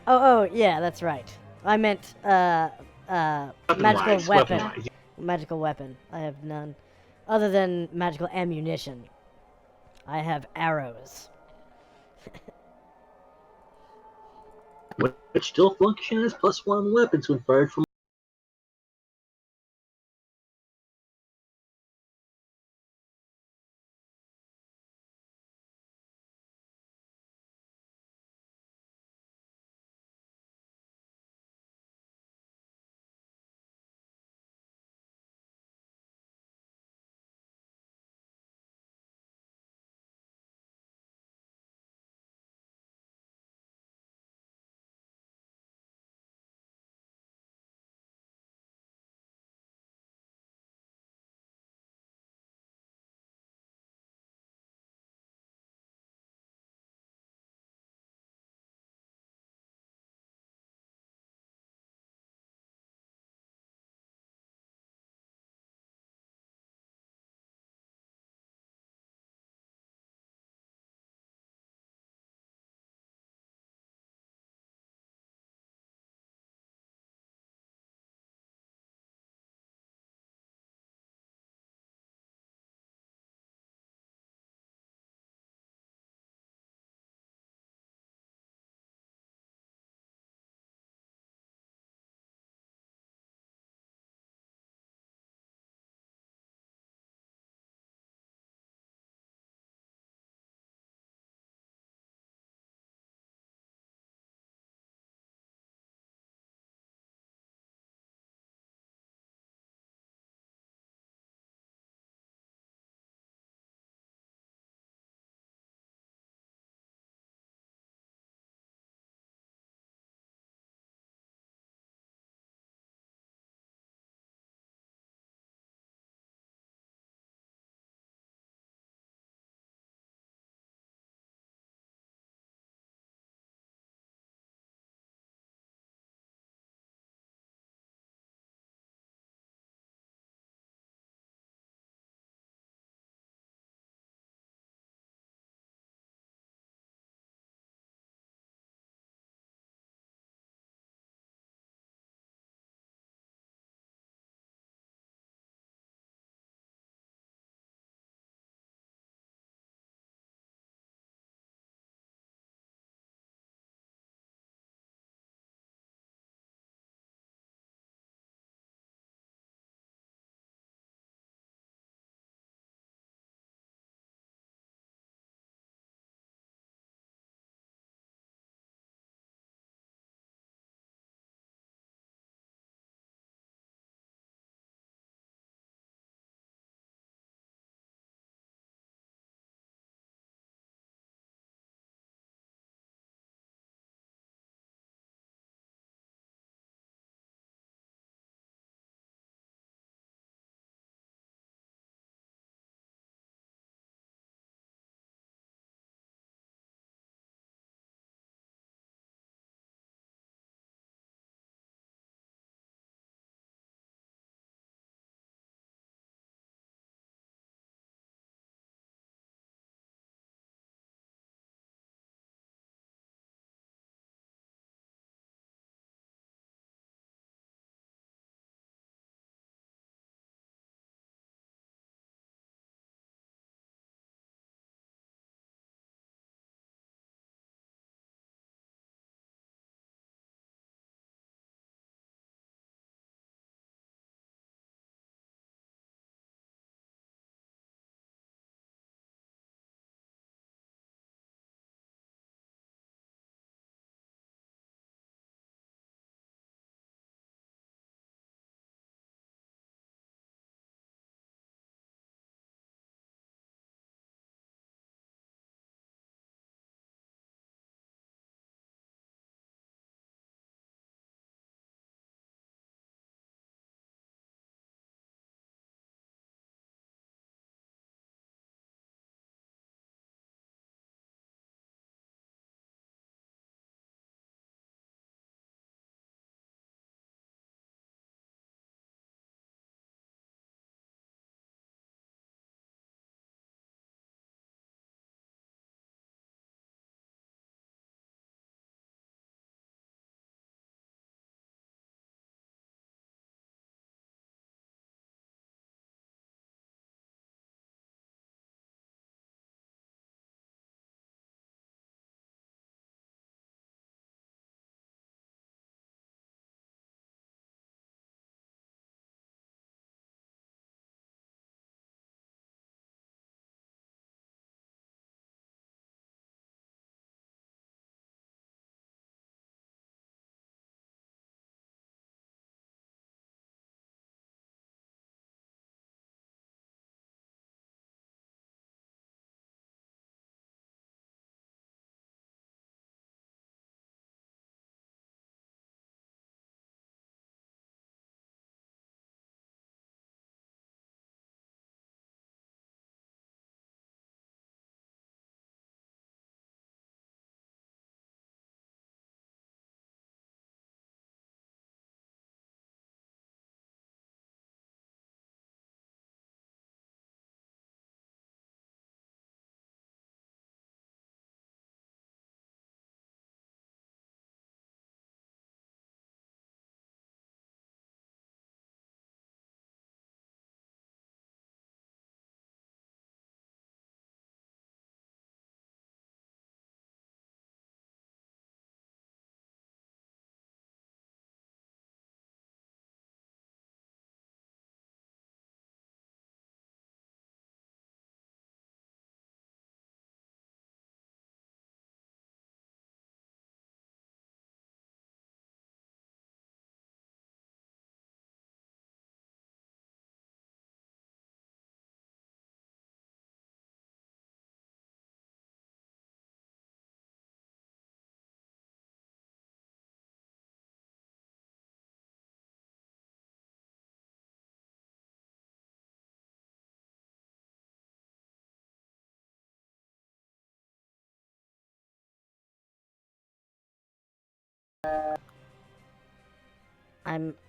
Oh, yeah, that's right. I meant, magical Weapon-wise, weapon. weapon-wise. Magical weapon. I have none. Other than magical ammunition. I have arrows. Which still function as +1 weapons when fired from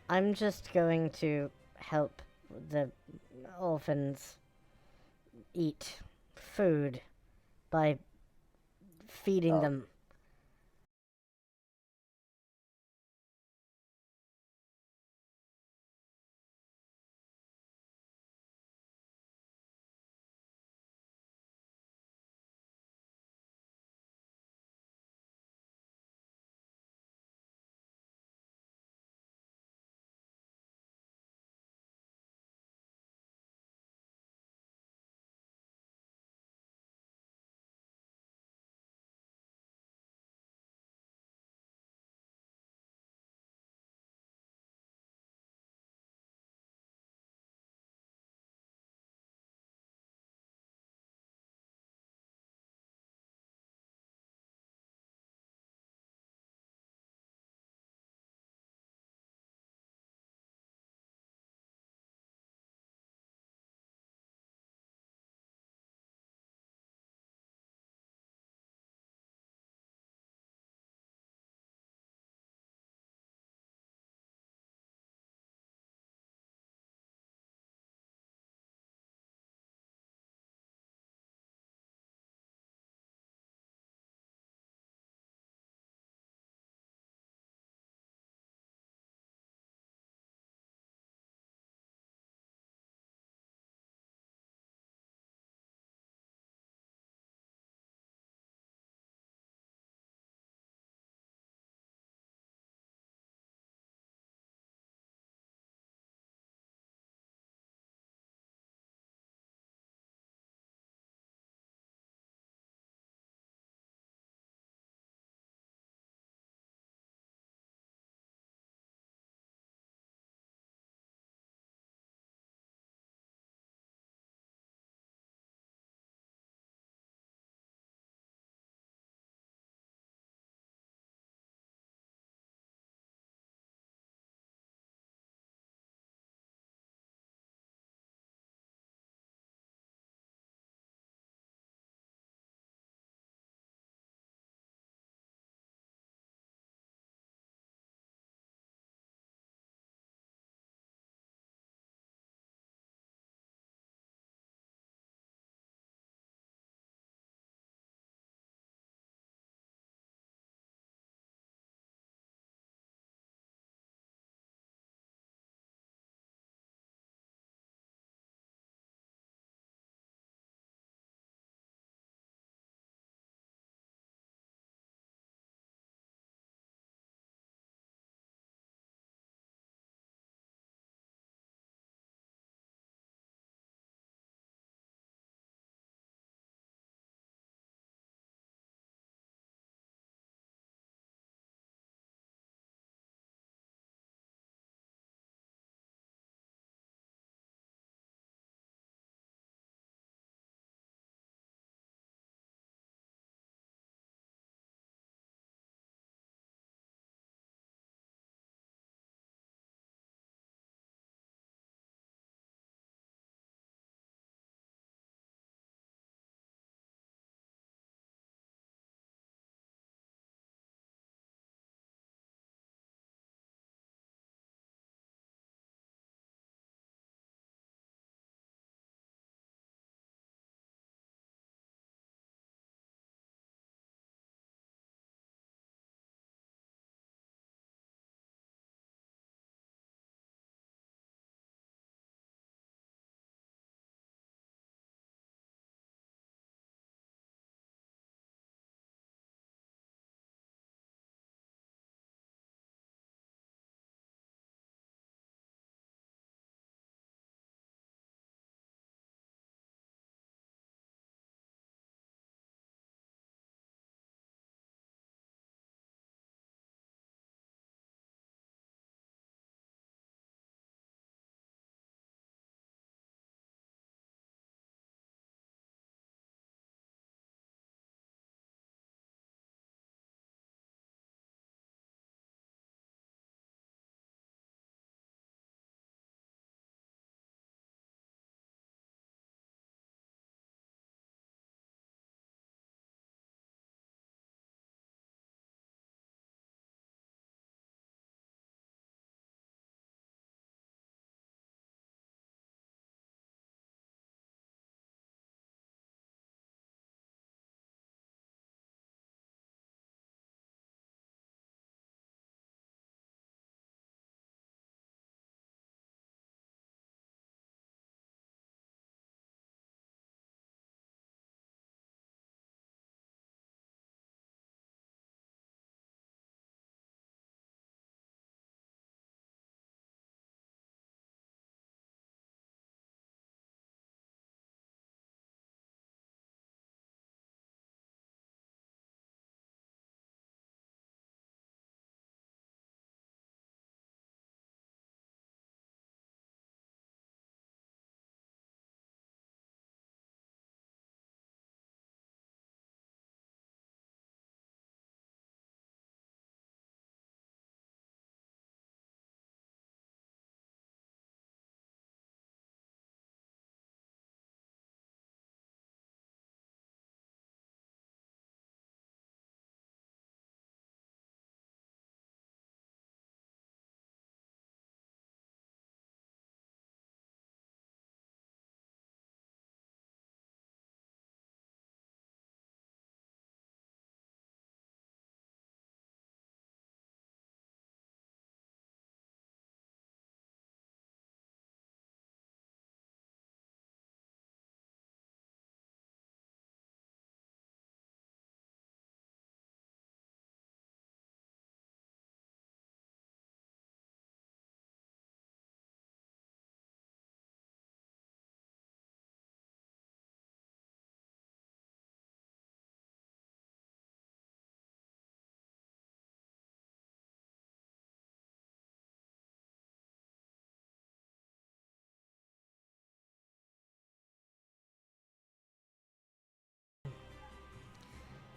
I'm just going to help the orphans eat food by feeding them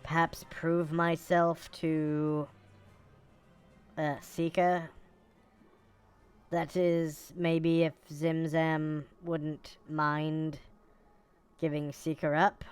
perhaps prove myself to Seeker. That is, maybe if Zimzam wouldn't mind giving Seeker up.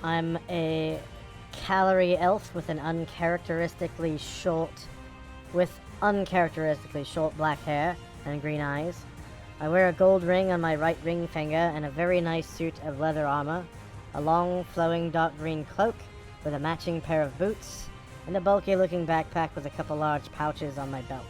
I'm a calorie elf with uncharacteristically short black hair and green eyes. I wear a gold ring on my right ring finger and a very nice suit of leather armor, a long flowing dark green cloak with a matching pair of boots, and a bulky looking backpack with a couple large pouches on my belt.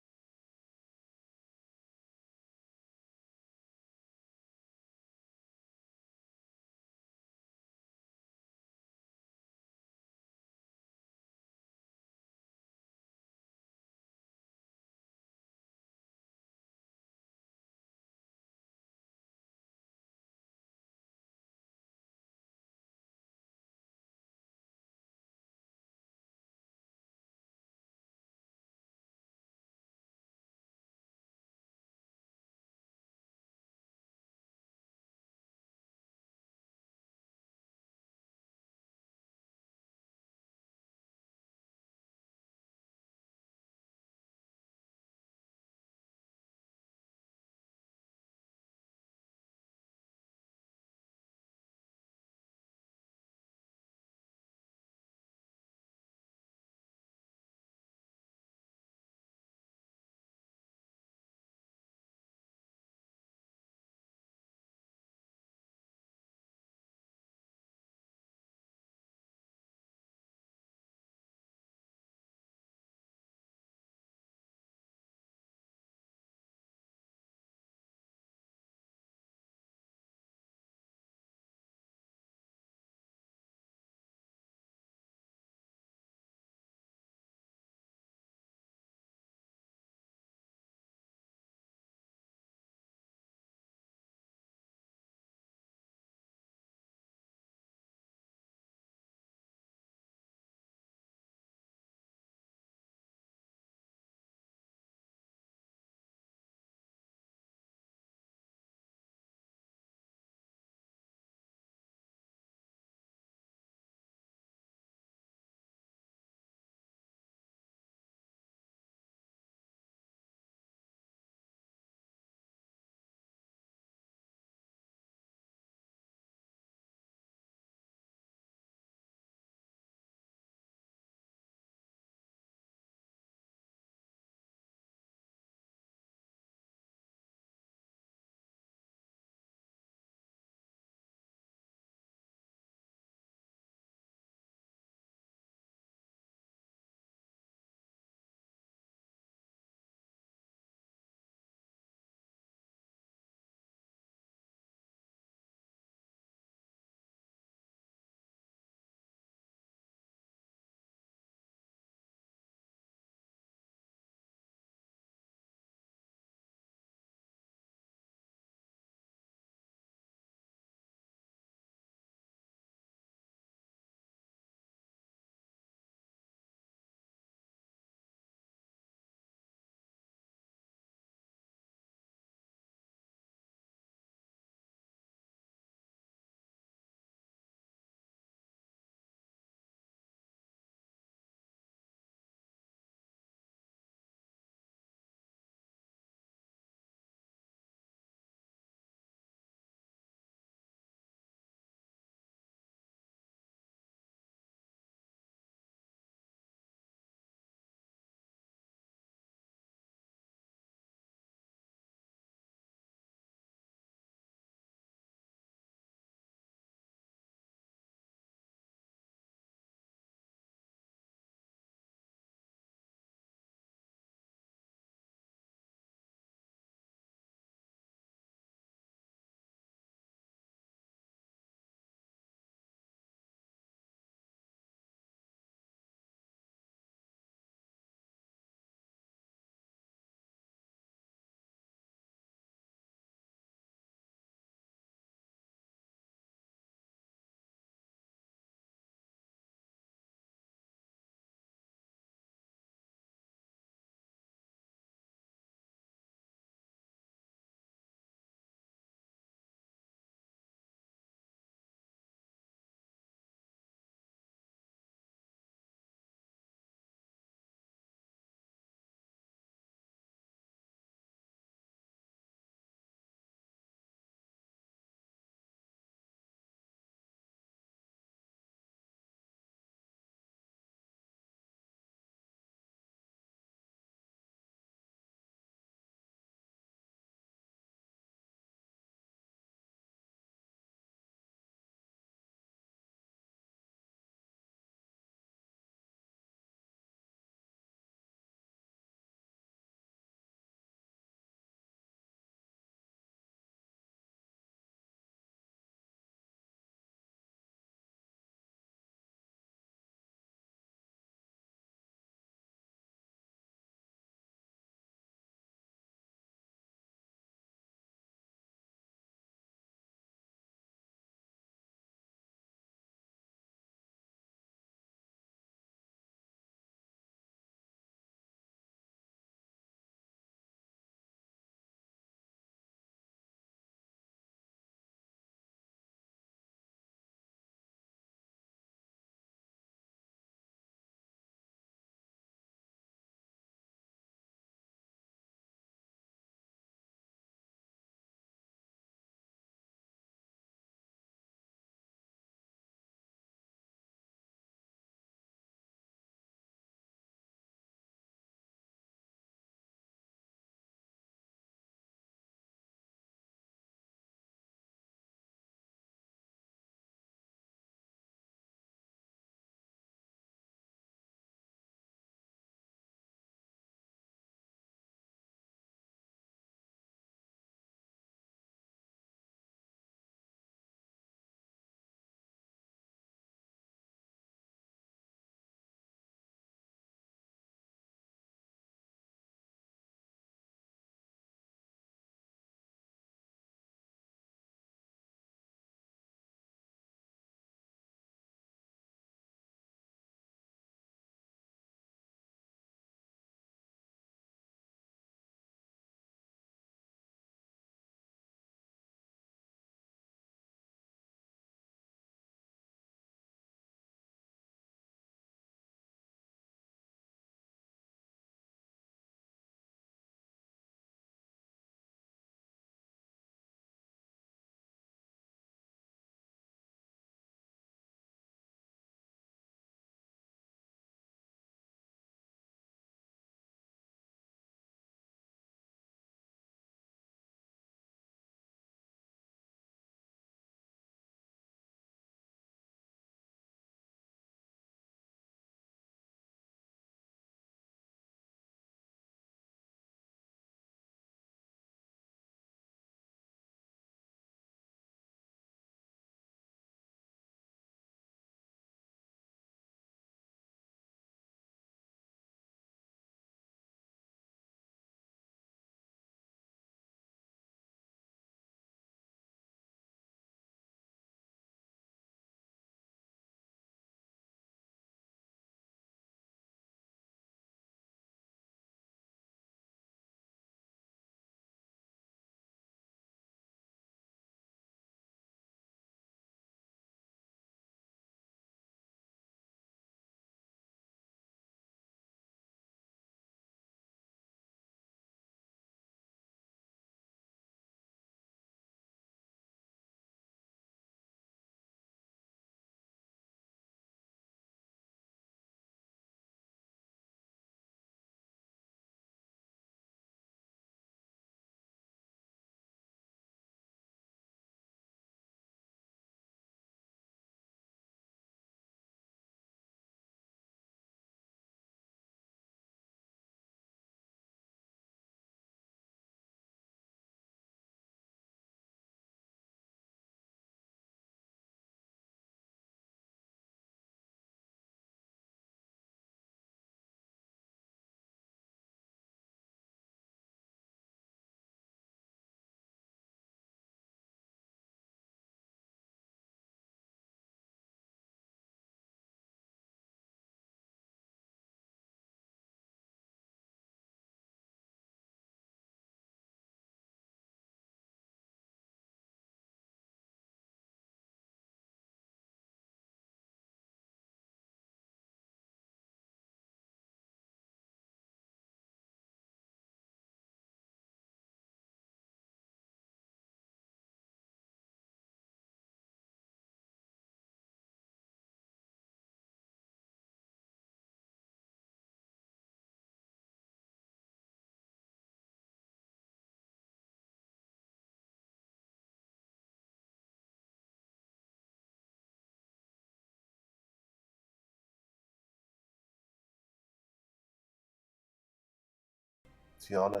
Tiana.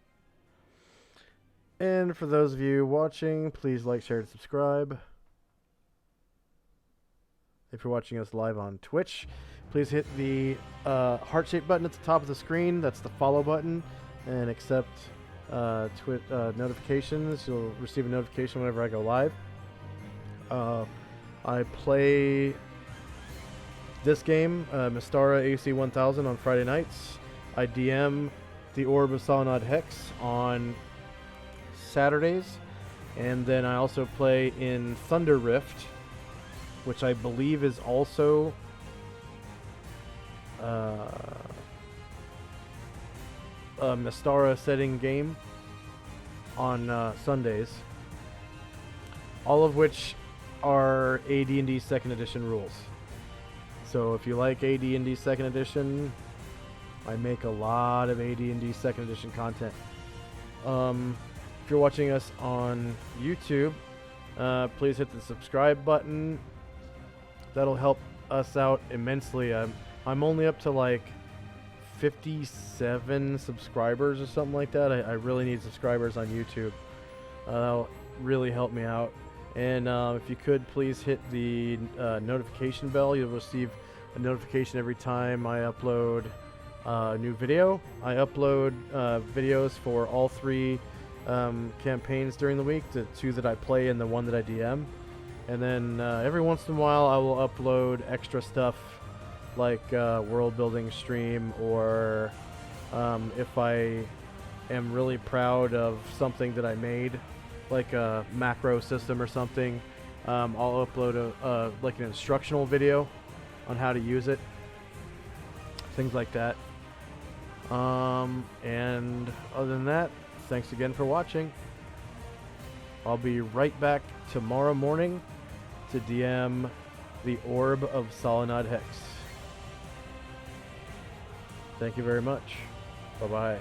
And for those of you watching, please like, share, and subscribe. If you're watching us live on Twitch, please hit the heart-shaped button at the top of the screen. That's the follow button. And accept notifications. You'll receive a notification whenever I go live. I play this game, Mystara AC 1000, on Friday nights. I DM the Orb of Salanad Hex on Saturdays. And then I also play in Thunder Rift, which I believe is also a Mystara setting game on Sundays. All of which are AD&D 2nd Edition rules. So if you like AD&D 2nd Edition, I make a lot of AD&D 2nd Edition content. If you're watching us on YouTube, please hit the subscribe button. That'll help us out immensely. I'm only up to like 57 subscribers or something like that. I really need subscribers on YouTube. That'll really help me out. And if you could, please hit the notification bell. You'll receive a notification every time I upload a new video. I upload videos for all 3 campaigns during the week, the 2 that I play and the 1 that I DM. And then every once in a while I will upload extra stuff like world building stream, or if I am really proud of something that I made, like a macro system or something, I'll upload like an instructional video on how to use it, things like that. And other than that, thanks again for watching. I'll be right back tomorrow morning to DM the Orb of Salanad Hex. Thank you very much. Bye-bye.